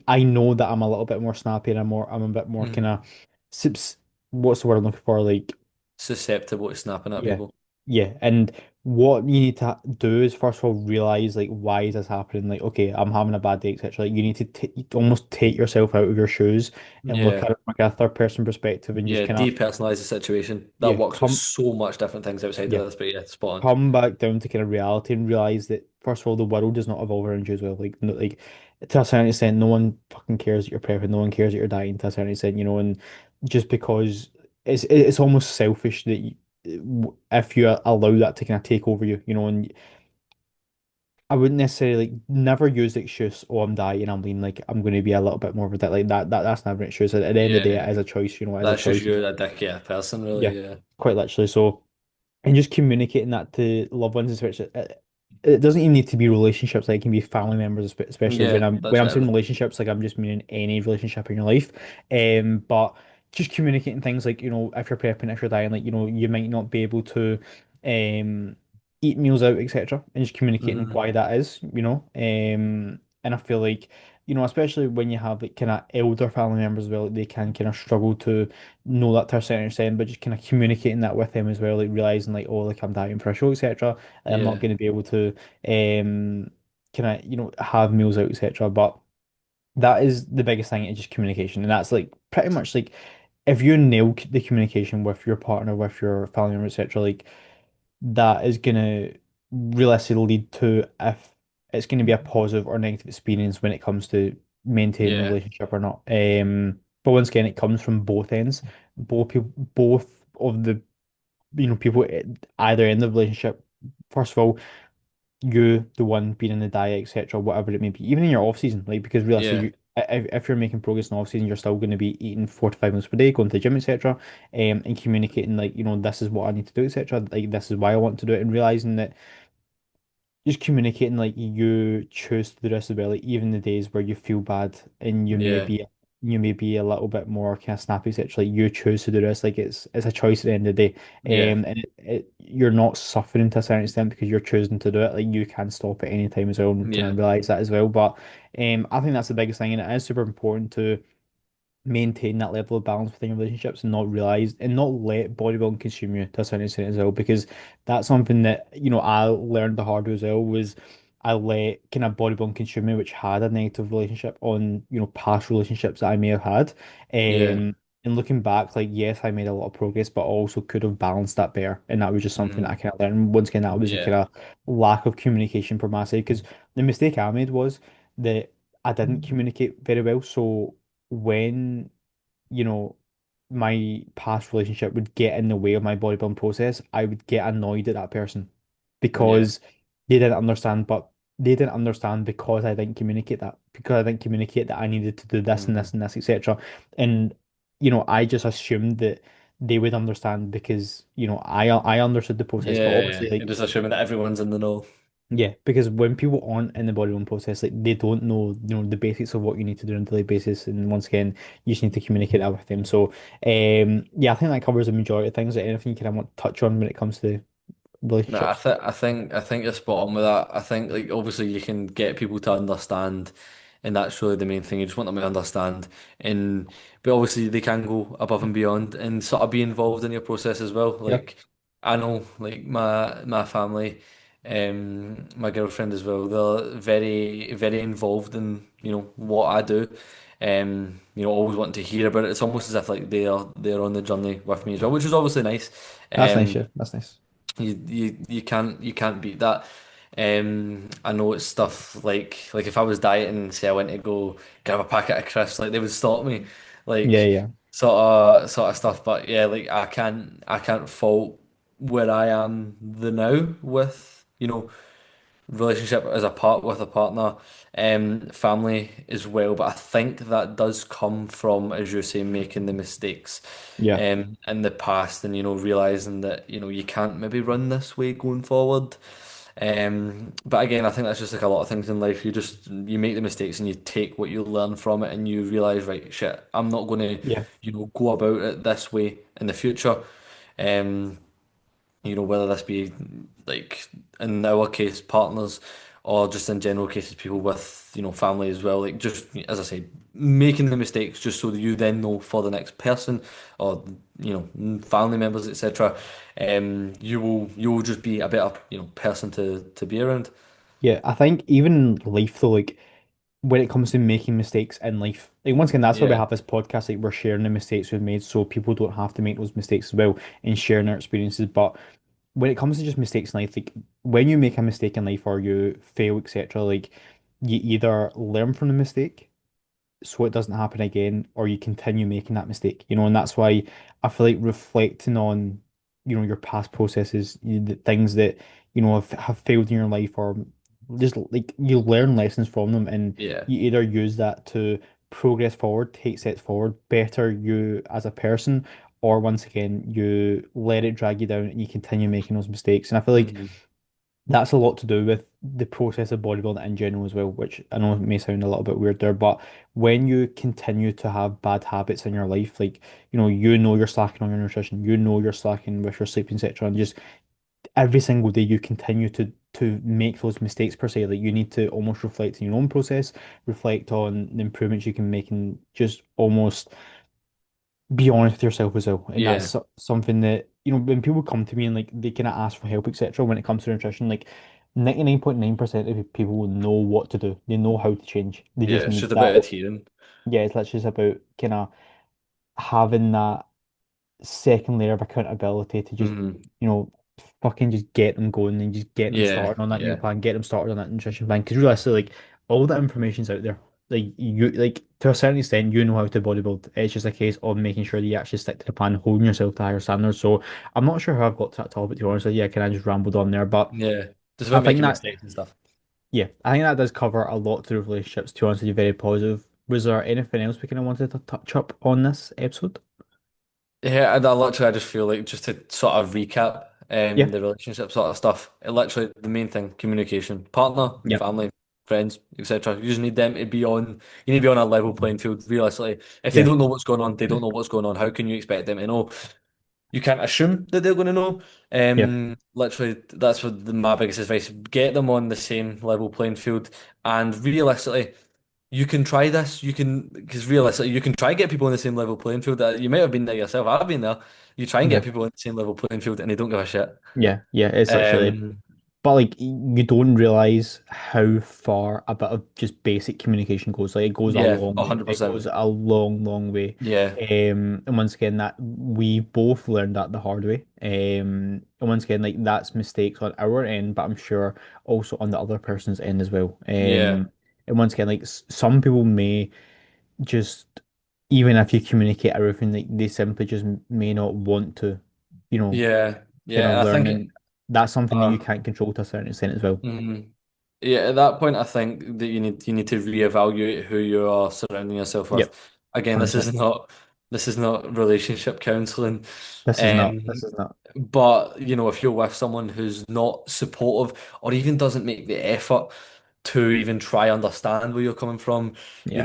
Speaker 2: I know that I'm a little bit more snappy, and I'm a bit more kind
Speaker 1: Mhm.
Speaker 2: of, what's the word I'm looking for? Like,
Speaker 1: Susceptible to snapping at
Speaker 2: yeah.
Speaker 1: people.
Speaker 2: Yeah. And what you need to do is first of all realize like why is this happening? Like, okay, I'm having a bad day, etc. Like, you need to almost take yourself out of your shoes and look
Speaker 1: Yeah.
Speaker 2: at it from like a third person perspective and just
Speaker 1: Yeah.
Speaker 2: kind of
Speaker 1: Depersonalize the situation. That
Speaker 2: yeah,
Speaker 1: works with so much different things outside of
Speaker 2: yeah,
Speaker 1: this, but yeah, spot on.
Speaker 2: come back down to kind of reality and realize that first of all the world does not evolve around you as well. Like, no, like to a certain extent, no one fucking cares that you're prepping, no one cares that you're dying to a certain extent, and just because it's almost selfish that if you allow that to kind of take over you, and I wouldn't necessarily like never use the excuse, oh, I'm dying, I'm lean, like I'm going to be a little bit more of a dick. Like that's never an excuse. At the end of the day,
Speaker 1: Yeah.
Speaker 2: it is a choice, as a
Speaker 1: That's just
Speaker 2: choice.
Speaker 1: you, a dick, yeah, person,
Speaker 2: Yeah,
Speaker 1: really. Yeah.
Speaker 2: quite literally. So, and just communicating that to loved ones, especially it doesn't even need to be relationships. Like, it can be family members, especially
Speaker 1: Yeah,
Speaker 2: when
Speaker 1: that's
Speaker 2: I'm saying
Speaker 1: everything.
Speaker 2: relationships, like I'm just meaning any relationship in your life. But just communicating things like, if you're prepping, if you're dying, like, you might not be able to um eat meals out, etc. And just communicating
Speaker 1: Hmm.
Speaker 2: why that is, and I feel like, especially when you have like kind of elder family members as well, they can kind of struggle to know that to a certain extent, but just kind of communicating that with them as well, like realizing like, oh, like I'm dying for a show, etc. I'm not
Speaker 1: Yeah,
Speaker 2: going to be able to kind of, have meals out, etc. But that is the biggest thing, is just communication. And that's like pretty much like if you nail the communication with your partner, with your family member, etc., like that is gonna realistically lead to if it's gonna be a positive or negative experience when it comes to maintaining a
Speaker 1: yeah,
Speaker 2: relationship or not. But once again, it comes from both ends. Both people, both of the people at either end of the relationship. First of all, you, the one being in the diet, etc., whatever it may be, even in your off season, like because realistically,
Speaker 1: yeah,
Speaker 2: if you're making progress in off season, you're still going to be eating 4 to 5 meals per day, going to the gym, etc., and communicating like, this is what I need to do, etc., like this is why I want to do it, and realizing that just communicating like you choose to do this as well, like even the days where you feel bad and
Speaker 1: yeah,
Speaker 2: you may be a little bit more kind of snappy, essentially you choose to do this, like it's a choice at the end of the day.
Speaker 1: yeah,
Speaker 2: And you're not suffering to a certain extent because you're choosing to do it. Like, you can stop at any time as well, and kind
Speaker 1: yeah,
Speaker 2: of realize that as well. But I think that's the biggest thing, and it is super important to maintain that level of balance within your relationships and not realize and not let bodybuilding consume you to a certain extent as well, because that's something that I learned the hard way as well, was I let kind of bodybuilding consume me, which had a negative relationship on past relationships that I may have had.
Speaker 1: yeah,
Speaker 2: And looking back, like, yes, I made a lot of progress, but also could have balanced that better, and that was just something that I
Speaker 1: mm,
Speaker 2: kind of learned. Once again, that was a
Speaker 1: yeah,
Speaker 2: kind of lack of communication from my side, because the mistake I made was that I didn't communicate very well. So when, you know, my past relationship would get in the way of my bodybuilding process, I would get annoyed at that person
Speaker 1: yeah,
Speaker 2: because they didn't understand, but they didn't understand because I didn't communicate that, because I didn't communicate that I needed to do this and
Speaker 1: hmm,
Speaker 2: this and this, etc. And, I just assumed that they would understand because, I understood the process, but
Speaker 1: yeah.
Speaker 2: obviously,
Speaker 1: You're
Speaker 2: like,
Speaker 1: just assuming that everyone's in the know.
Speaker 2: yeah, because when people aren't in the bodybuilding process, like, they don't know, the basics of what you need to do on a daily basis. And once again, you just need to communicate that with them. So, yeah, I think that covers the majority of things. Is there anything you kind of want to touch on when it comes to
Speaker 1: No,
Speaker 2: relationships?
Speaker 1: I think you're spot on with that. I think like obviously you can get people to understand. and that's really the main thing. You just want them to understand, and but obviously they can go above and beyond and sort of be involved in your process as well.
Speaker 2: Yeah.
Speaker 1: Like I know, like my family, my girlfriend as well. They're very involved in what I do. Always wanting to hear about it. It's almost as if like they're on the journey with me as well, which is obviously nice.
Speaker 2: That's nice,
Speaker 1: Um,
Speaker 2: yeah. That's nice.
Speaker 1: you can't beat that. I know it's stuff like if I was dieting, say I went to go grab a packet of crisps, like they would stop me,
Speaker 2: Yeah,
Speaker 1: like
Speaker 2: yeah.
Speaker 1: sort of stuff. But yeah, like I can't fault where I am the now with relationship as a part with a partner, family as well. But I think that does come from, as you say, making the mistakes,
Speaker 2: Yeah.
Speaker 1: in the past, and realizing that you can't maybe run this way going forward. But again, I think that's just like a lot of things in life. You make the mistakes and you take what you learn from it, and you realize, right, shit, I'm not going to,
Speaker 2: Yeah.
Speaker 1: go about it this way in the future. Um, whether this be like in our case, partners, or just in general cases, people with, family as well. Like just as I say, making the mistakes just so that you then know for the next person or, family members, etc. You will just be a better, person to be around.
Speaker 2: Yeah. I think even life though, like when it comes to making mistakes in life, like once again, that's why we
Speaker 1: Yeah,
Speaker 2: have this podcast. Like we're sharing the mistakes we've made, so people don't have to make those mistakes as well and sharing our experiences. But when it comes to just mistakes in life, like when you make a mistake in life or you fail, etc., like you either learn from the mistake so it doesn't happen again, or you continue making that mistake, and that's why I feel like reflecting on, your past processes, the things that, have failed in your life, or just like you learn lessons from them, and
Speaker 1: yeah.
Speaker 2: you either use that to progress forward, take steps forward, better you as a person, or once again, you let it drag you down and you continue making those mistakes. And I feel like
Speaker 1: Hmm.
Speaker 2: that's a lot to do with the process of bodybuilding in general as well, which I know may sound a little bit weird there, but when you continue to have bad habits in your life, like, you're slacking on your nutrition, you're slacking with your sleep, etc., and just every single day you continue to make those mistakes per se, like you need to almost reflect on your own process, reflect on the improvements you can make, and just almost be honest with yourself as well. And that's
Speaker 1: Yeah,
Speaker 2: something that, when people come to me and like they kind of ask for help, etc., when it comes to nutrition, like 99.9% of people will know what to do. They know how to change. They
Speaker 1: yeah.
Speaker 2: just
Speaker 1: It's
Speaker 2: need
Speaker 1: just about
Speaker 2: that.
Speaker 1: adhering.
Speaker 2: Yeah, it's literally just about kind of having that second layer of accountability to just,
Speaker 1: Hmm.
Speaker 2: you know, fucking just get them going and just get them
Speaker 1: Yeah,
Speaker 2: started on that meal
Speaker 1: yeah,
Speaker 2: plan, get them started on that nutrition plan. Because realistically, like all that information's out there. Like you, like to a certain extent, you know how to bodybuild. It's just a case of making sure that you actually stick to the plan, holding yourself to higher standards. So I'm not sure how I've got to that topic, to be honest with you. I kind of just rambled on there, but
Speaker 1: yeah. Just
Speaker 2: I
Speaker 1: about
Speaker 2: think
Speaker 1: making
Speaker 2: that,
Speaker 1: mistakes and stuff.
Speaker 2: yeah, I think that does cover a lot to relationships. To be honest with you, very positive. Was there anything else we kind of wanted to touch up on this episode?
Speaker 1: Yeah, and I just feel like just to sort of recap
Speaker 2: Yeah,
Speaker 1: the relationship sort of stuff. It literally the main thing, communication. Partner,
Speaker 2: yeah,
Speaker 1: family, friends, etc. You just need them to be on you need to be on a level playing field, realistically. If they
Speaker 2: yeah,
Speaker 1: don't know what's going on, they don't know what's going on. How can you expect them to know? You can't assume that they're going to know.
Speaker 2: yeah,
Speaker 1: Literally, that's what my biggest advice. Get them on the same level playing field, and realistically, you can try this. You can, because realistically, you can try and get people on the same level playing field. You might have been there yourself. I've been there. You try and get
Speaker 2: yeah.
Speaker 1: people on the same level playing field, and they don't give a shit.
Speaker 2: Yeah, yeah, it's literally,
Speaker 1: Um,
Speaker 2: but like you don't realize how far a bit of just basic communication goes. Like it goes a
Speaker 1: yeah,
Speaker 2: long way. It
Speaker 1: 100%.
Speaker 2: goes a long, long way.
Speaker 1: Yeah,
Speaker 2: And once again, that we both learned that the hard way. And once again, like that's mistakes on our end, but I'm sure also on the other person's end as well.
Speaker 1: yeah,
Speaker 2: And once again, like some people may just, even if you communicate everything, like they simply just may not want to, you know
Speaker 1: yeah,
Speaker 2: kind
Speaker 1: yeah.
Speaker 2: of
Speaker 1: And I think,
Speaker 2: learning. That's something that you
Speaker 1: uh,
Speaker 2: can't control to a certain extent as well.
Speaker 1: mhm. Yeah, at that point, I think that you need to reevaluate who you are surrounding yourself with.
Speaker 2: Yep,
Speaker 1: Again, this is
Speaker 2: 100%.
Speaker 1: not relationship counseling.
Speaker 2: This is not. This
Speaker 1: Um,
Speaker 2: is not.
Speaker 1: but if you're with someone who's not supportive or even doesn't make the effort to even try understand where you're coming from,
Speaker 2: Yeah.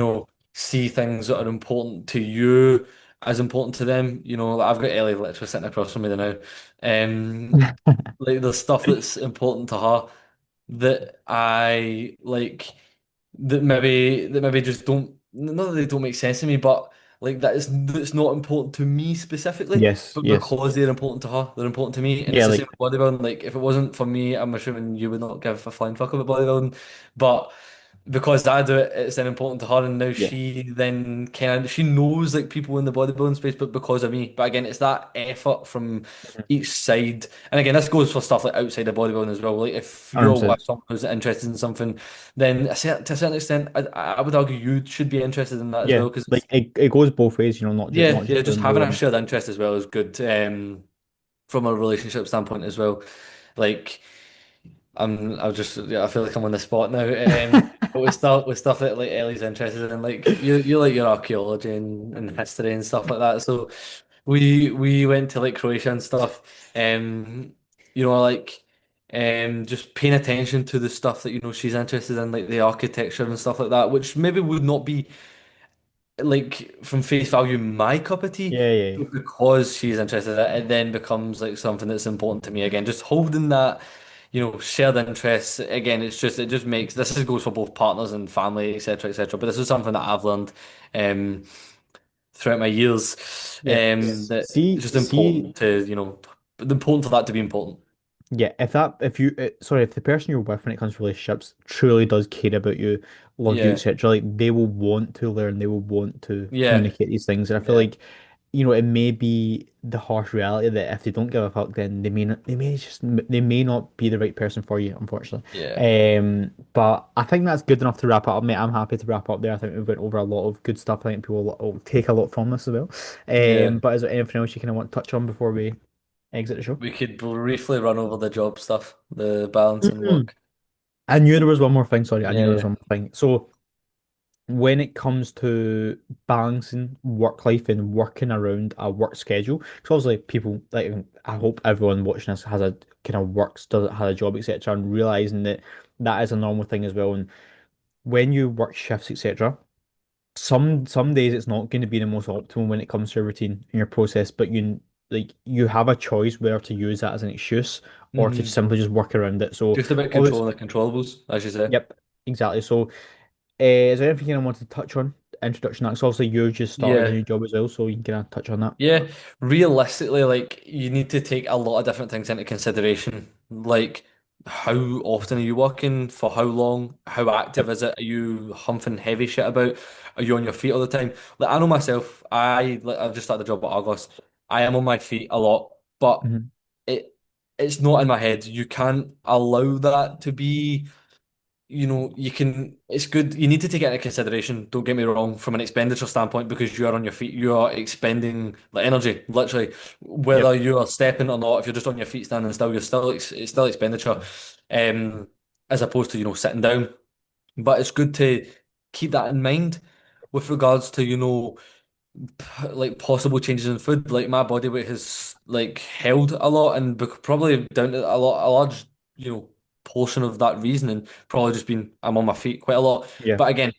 Speaker 1: see things that are important to you as important to them. Like I've got Ellie literally sitting across from me now. Like the stuff that's important to her that I like. that maybe just don't, not that they don't make sense to me, but like that is that's not important to me specifically,
Speaker 2: Yes,
Speaker 1: but
Speaker 2: yes.
Speaker 1: because they're important to her, they're important to me, and
Speaker 2: Yeah,
Speaker 1: it's the same
Speaker 2: like
Speaker 1: with bodybuilding. Like if it wasn't for me, I'm assuming you would not give a flying fuck about bodybuilding, but because I do it, it's then important to her, and now
Speaker 2: yeah.
Speaker 1: she then kind of she knows like people in the bodybuilding space, but because of me. But again, it's that effort from
Speaker 2: Mhm.
Speaker 1: each side, and again, this goes for stuff like outside of bodybuilding as well. Like if you're with
Speaker 2: 100%.
Speaker 1: someone who's interested in something, then to a certain extent, I would argue you should be interested in that as
Speaker 2: Yeah,
Speaker 1: well, because
Speaker 2: like
Speaker 1: it's
Speaker 2: it goes both ways, not just
Speaker 1: yeah,
Speaker 2: not
Speaker 1: yeah,
Speaker 2: just
Speaker 1: just
Speaker 2: doing
Speaker 1: having a
Speaker 2: the
Speaker 1: shared interest as well is good, from a relationship standpoint as well. Like. I'm just yeah, I feel like I'm on the spot now. But with stuff that like Ellie's interested in, like you like your archaeology and history and stuff like that. So we went to like Croatia and stuff. Like just paying attention to the stuff that she's interested in, like the architecture and stuff like that, which maybe would not be like from face value my cup of tea,
Speaker 2: Yeah, yeah,
Speaker 1: but because she's interested in it, it then becomes like something that's important to me again. Just holding that, shared interests. Again, it just makes goes for both partners and family, etc., etc. But this is something that I've learned um throughout my years.
Speaker 2: yeah.
Speaker 1: That it's
Speaker 2: See,
Speaker 1: just
Speaker 2: see,
Speaker 1: important to, important for that to be important.
Speaker 2: yeah. If the person you're with when it comes to relationships truly does care about you, love you,
Speaker 1: Yeah.
Speaker 2: etc., like they will want to learn, they will want to
Speaker 1: Yeah.
Speaker 2: communicate these things, and I feel
Speaker 1: Yeah.
Speaker 2: like it may be the harsh reality that if they don't give a fuck, then they may not be the right person for you, unfortunately.
Speaker 1: Yeah.
Speaker 2: But I think that's good enough to wrap it up, mate. I'm happy to wrap up there. I think we've went over a lot of good stuff. I think people will take a lot from this as well.
Speaker 1: Yeah.
Speaker 2: But is there anything else you kind of want to touch on before we exit the show?
Speaker 1: We could briefly run over the job stuff, the balance and
Speaker 2: Mm.
Speaker 1: work.
Speaker 2: I knew there was one more thing. Sorry, I knew
Speaker 1: Yeah,
Speaker 2: there was
Speaker 1: yeah.
Speaker 2: one more thing. So, when it comes to balancing work life and working around a work schedule, because obviously people like I hope everyone watching this has a kind of works, does has a job, etc., and realizing that that is a normal thing as well. And when you work shifts, etc., some days it's not going to be the most optimal when it comes to your routine and your process, but you have a choice whether to use that as an excuse or to
Speaker 1: Hmm.
Speaker 2: simply just work around it. So,
Speaker 1: Just about
Speaker 2: obviously,
Speaker 1: controlling the controllables, as you say.
Speaker 2: yep, exactly. So. Is there anything I want to touch on? Introduction. That's obviously you just started a
Speaker 1: Yeah.
Speaker 2: new job as well, so you can kind of touch on that.
Speaker 1: Yeah. Realistically, like you need to take a lot of different things into consideration. Like how often are you working? For how long? How active
Speaker 2: Yep.
Speaker 1: is it? Are you humping heavy shit about? Are you on your feet all the time? Like I know myself, I've just started the job at Argos. I am on my feet a lot, but
Speaker 2: Hmm.
Speaker 1: it it's not in my head. You can't allow that to be. It's good. You need to take it into consideration. Don't get me wrong, from an expenditure standpoint, because you are on your feet, you are expending like energy, literally. Whether
Speaker 2: Yep.
Speaker 1: you are stepping or not, if you're just on your feet standing still, it's still expenditure, um, as opposed to sitting down. But it's good to keep that in mind with regards to like possible changes in food. Like my body weight has like held a lot, and probably down to a large, portion of that reasoning probably just been I'm on my feet quite a lot.
Speaker 2: Yeah.
Speaker 1: But again,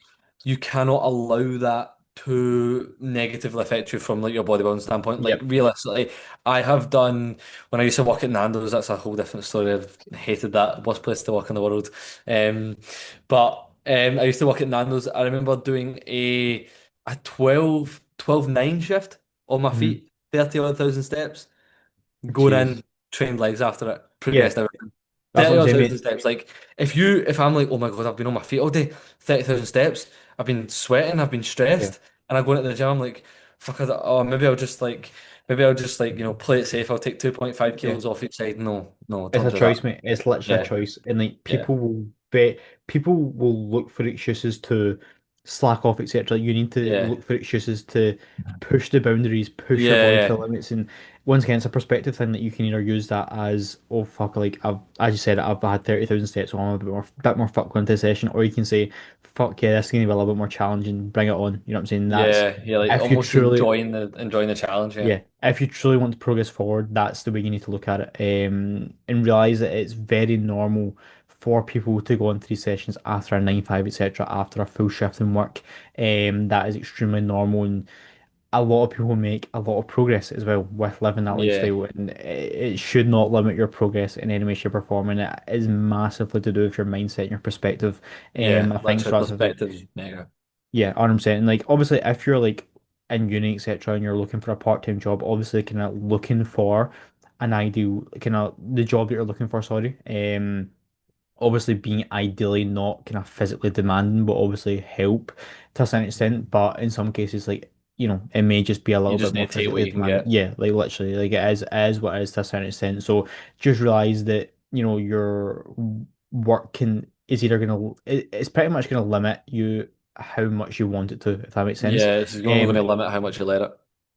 Speaker 1: you cannot allow that to negatively affect you from like your bodybuilding standpoint. Like
Speaker 2: Yep.
Speaker 1: realistically, I have done when I used to work at Nando's. That's a whole different story. I've hated that, worst place to work in the world. Um, but I used to work at Nando's. I remember doing a 12 9 shift on my
Speaker 2: Hmm.
Speaker 1: feet, 30 odd thousand steps, going
Speaker 2: Jesus.
Speaker 1: in, trained legs after it,
Speaker 2: Yeah.
Speaker 1: progressed everything.
Speaker 2: That's what
Speaker 1: 30
Speaker 2: I'm
Speaker 1: odd
Speaker 2: saying,
Speaker 1: thousand
Speaker 2: mate.
Speaker 1: steps. Like if I'm like, oh my God, I've been on my feet all day, 30,000 steps, I've been sweating, I've been
Speaker 2: Yeah.
Speaker 1: stressed, and I go into the gym, I'm like, fuck, oh, maybe I'll just play it safe. I'll take 2.5
Speaker 2: Yeah.
Speaker 1: kilos off each side. No, no,
Speaker 2: It's
Speaker 1: don't
Speaker 2: a
Speaker 1: do that.
Speaker 2: choice, mate. It's literally a
Speaker 1: Yeah,
Speaker 2: choice. And like
Speaker 1: yeah,
Speaker 2: people will look for excuses to slack off, etc. You need to
Speaker 1: yeah,
Speaker 2: look for excuses to push the boundaries, push your body to
Speaker 1: yeah,
Speaker 2: the limits. And once again, it's a perspective thing that you can either use that as, oh fuck, like I've as you said, I've had 30,000 steps, so I'm a bit more fuck going into the session, or you can say, fuck yeah, this is gonna be a little bit more challenging, bring it on. You know what I'm saying? That's
Speaker 1: yeah. Like
Speaker 2: if you
Speaker 1: almost
Speaker 2: truly
Speaker 1: enjoying the challenge. Yeah,
Speaker 2: yeah, if you truly want to progress forward, that's the way you need to look at it. And realize that it's very normal for people to go into these sessions after a 9 5, etc., after a full shift in work. That is extremely normal. And a lot of people make a lot of progress as well with living that
Speaker 1: Yeah,
Speaker 2: lifestyle, and it should not limit your progress in any way, shape, or form. And it is massively to do with your mindset and your perspective.
Speaker 1: yeah,
Speaker 2: I think
Speaker 1: literally
Speaker 2: so. That's the thing.
Speaker 1: perspectives mega.
Speaker 2: Yeah, 100%. And like obviously, if you're like in uni, etc., and you're looking for a part-time job, obviously, kind of looking for an ideal kind of the job that you're looking for. Sorry. Obviously being ideally not kind of physically demanding, but obviously help to a certain extent. But in some cases, like, it may just be a
Speaker 1: You
Speaker 2: little bit
Speaker 1: just
Speaker 2: more
Speaker 1: need to take what
Speaker 2: physically
Speaker 1: you can
Speaker 2: demanding.
Speaker 1: get.
Speaker 2: Yeah, like literally, like it is what it is to a certain extent. So just realize that, your work is either it's pretty much gonna limit you how much you want it to, if that makes sense.
Speaker 1: Yeah, it's only going
Speaker 2: Um,
Speaker 1: to limit how much you let it.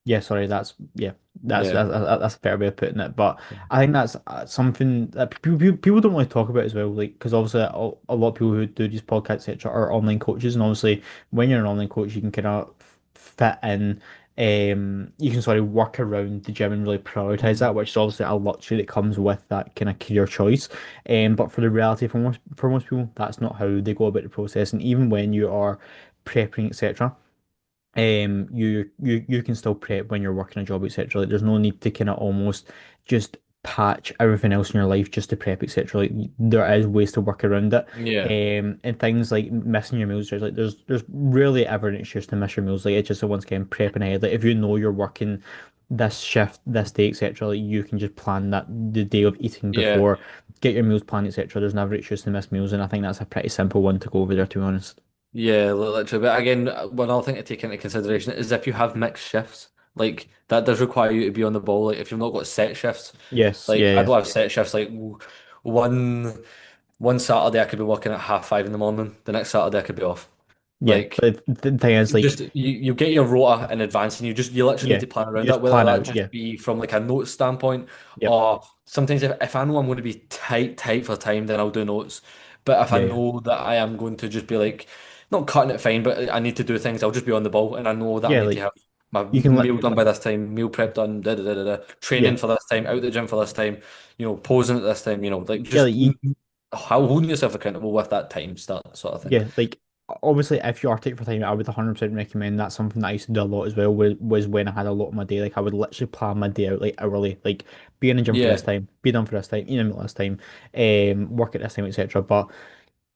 Speaker 2: yeah, sorry, that's
Speaker 1: Yeah,
Speaker 2: that's a fair way of putting it. But I think that's something that people don't really talk about as well. Like, because obviously a lot of people who do these podcasts, etc., are online coaches, and obviously when you're an online coach, you can kind of fit in. You can sort of work around the gym and really prioritize
Speaker 1: Mhm.
Speaker 2: that, which is obviously a luxury that comes with that kind of career choice. But for the reality, for most people, that's not how they go about the process. And even when you are prepping, etc., you can still prep when you're working a job, etc. Like there's no need to kind of almost just patch everything else in your life just to prep, etc. Like there is ways to work around it.
Speaker 1: Yeah,
Speaker 2: And things like missing your meals, there's rarely ever an excuse to miss your meals. Like it's just a once again prepping ahead. Like if you know you're working this shift, this day, etc., like you can just plan that the day of eating
Speaker 1: yeah.
Speaker 2: before, get your meals planned, etc. There's never an excuse to miss meals, and I think that's a pretty simple one to go over there, to be honest.
Speaker 1: Yeah, literally. But again, one other thing to take into consideration is if you have mixed shifts, like that does require you to be on the ball. Like if you've not got set shifts,
Speaker 2: Yes,
Speaker 1: like
Speaker 2: yeah,
Speaker 1: I
Speaker 2: yeah.
Speaker 1: don't have set shifts. Like one one Saturday I could be working at 5:30 in the morning. The next Saturday I could be off.
Speaker 2: Yeah,
Speaker 1: Like
Speaker 2: but the thing is, like,
Speaker 1: just you get your rota in advance and you literally need
Speaker 2: yeah,
Speaker 1: to plan
Speaker 2: you
Speaker 1: around that,
Speaker 2: just
Speaker 1: whether
Speaker 2: plan
Speaker 1: that
Speaker 2: out.
Speaker 1: just
Speaker 2: Yeah,
Speaker 1: be from like a notes standpoint
Speaker 2: yep,
Speaker 1: or sometimes if I know I'm going to be tight for time, then I'll do notes. But if I
Speaker 2: yeah, yeah,
Speaker 1: know that I am going to just be like not cutting it fine, but I need to do things, I'll just be on the ball and I know that I
Speaker 2: yeah.
Speaker 1: need to
Speaker 2: Like
Speaker 1: have my
Speaker 2: you can let,
Speaker 1: meal done by this time, meal prep done,
Speaker 2: yeah,
Speaker 1: training for this time, out the gym for this time, posing at this time, like
Speaker 2: yeah,
Speaker 1: just how holding yourself accountable with that time start sort of thing.
Speaker 2: yeah. Like obviously, if you are taking for time, I would 100% recommend. That's something that I used to do a lot as well. Was when I had a lot of my day. Like I would literally plan my day out like hourly. Like be in the gym for this
Speaker 1: Yeah,
Speaker 2: time, be done for this time, eat a meal this time, work at this time, etc. But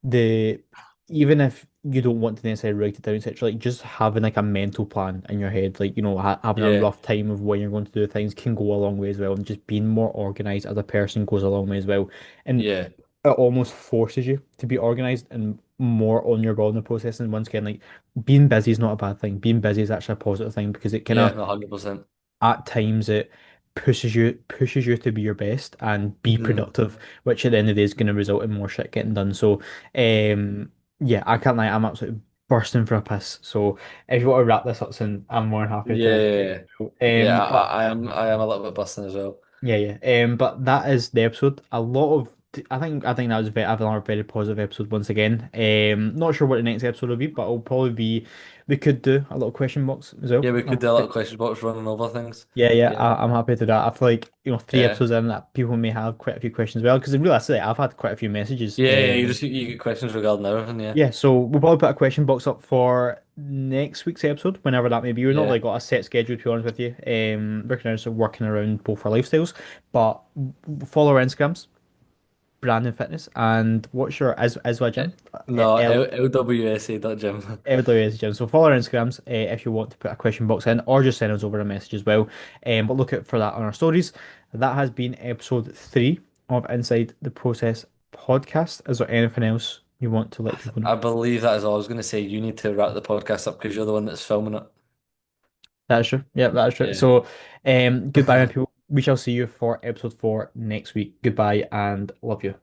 Speaker 2: the even if you don't want to necessarily write it down, etc., like just having like a mental plan in your head, like having a
Speaker 1: yeah,
Speaker 2: rough time of when you're going to do things can go a long way as well, and just being more organized as a person goes a long way as well, and
Speaker 1: yeah,
Speaker 2: it almost forces you to be organized and more on your ball in the process. And once again, like being busy is not a bad thing. Being busy is actually a positive thing because it kind
Speaker 1: yeah,
Speaker 2: of
Speaker 1: 100%.
Speaker 2: at times it pushes you to be your best and be
Speaker 1: Mhm.
Speaker 2: productive, which at the end of the day is going to result in more shit getting done. So, yeah, I can't lie, I'm absolutely bursting for a piss. So, if you want to wrap this up soon, I'm more than happy to let
Speaker 1: Yeah,
Speaker 2: you go.
Speaker 1: yeah,
Speaker 2: But
Speaker 1: I am a little bit busting as well.
Speaker 2: yeah, yeah. But that is the episode. A lot of I think that was another very positive episode once again. Not sure what the next episode will be, but it'll probably be we could do a little question box as well.
Speaker 1: Yeah, we could do a little question box running over things.
Speaker 2: Yeah, yeah,
Speaker 1: Yeah,
Speaker 2: I'm happy to do that. I feel like, 3 episodes
Speaker 1: yeah,
Speaker 2: in that people may have quite a few questions as well, because realistically, I've had quite a few messages.
Speaker 1: yeah. You get questions regarding everything. Yeah,
Speaker 2: Yeah, so we'll probably put a question box up for next week's episode, whenever that may be. We're not
Speaker 1: yeah.
Speaker 2: like got a set schedule, to be honest with you. We're kind of just working around both our lifestyles, but follow our Instagrams, Brandon Fitness, and what's your Iswa
Speaker 1: Eh,
Speaker 2: Gym?
Speaker 1: No, LWSA.gym.
Speaker 2: LWS Gym. So follow our Instagrams if you want to put a question box in, or just send us over a message as well. But look out for that on our stories. That has been episode 3 of Inside the Process podcast. Is there anything else you want to let people know?
Speaker 1: I believe that is all. I was going to say you need to wrap the podcast up because you're the one that's filming it.
Speaker 2: That is true. Yeah, that is true.
Speaker 1: Yeah.
Speaker 2: So, goodbye, my people. We shall see you for episode 4 next week. Goodbye and love you.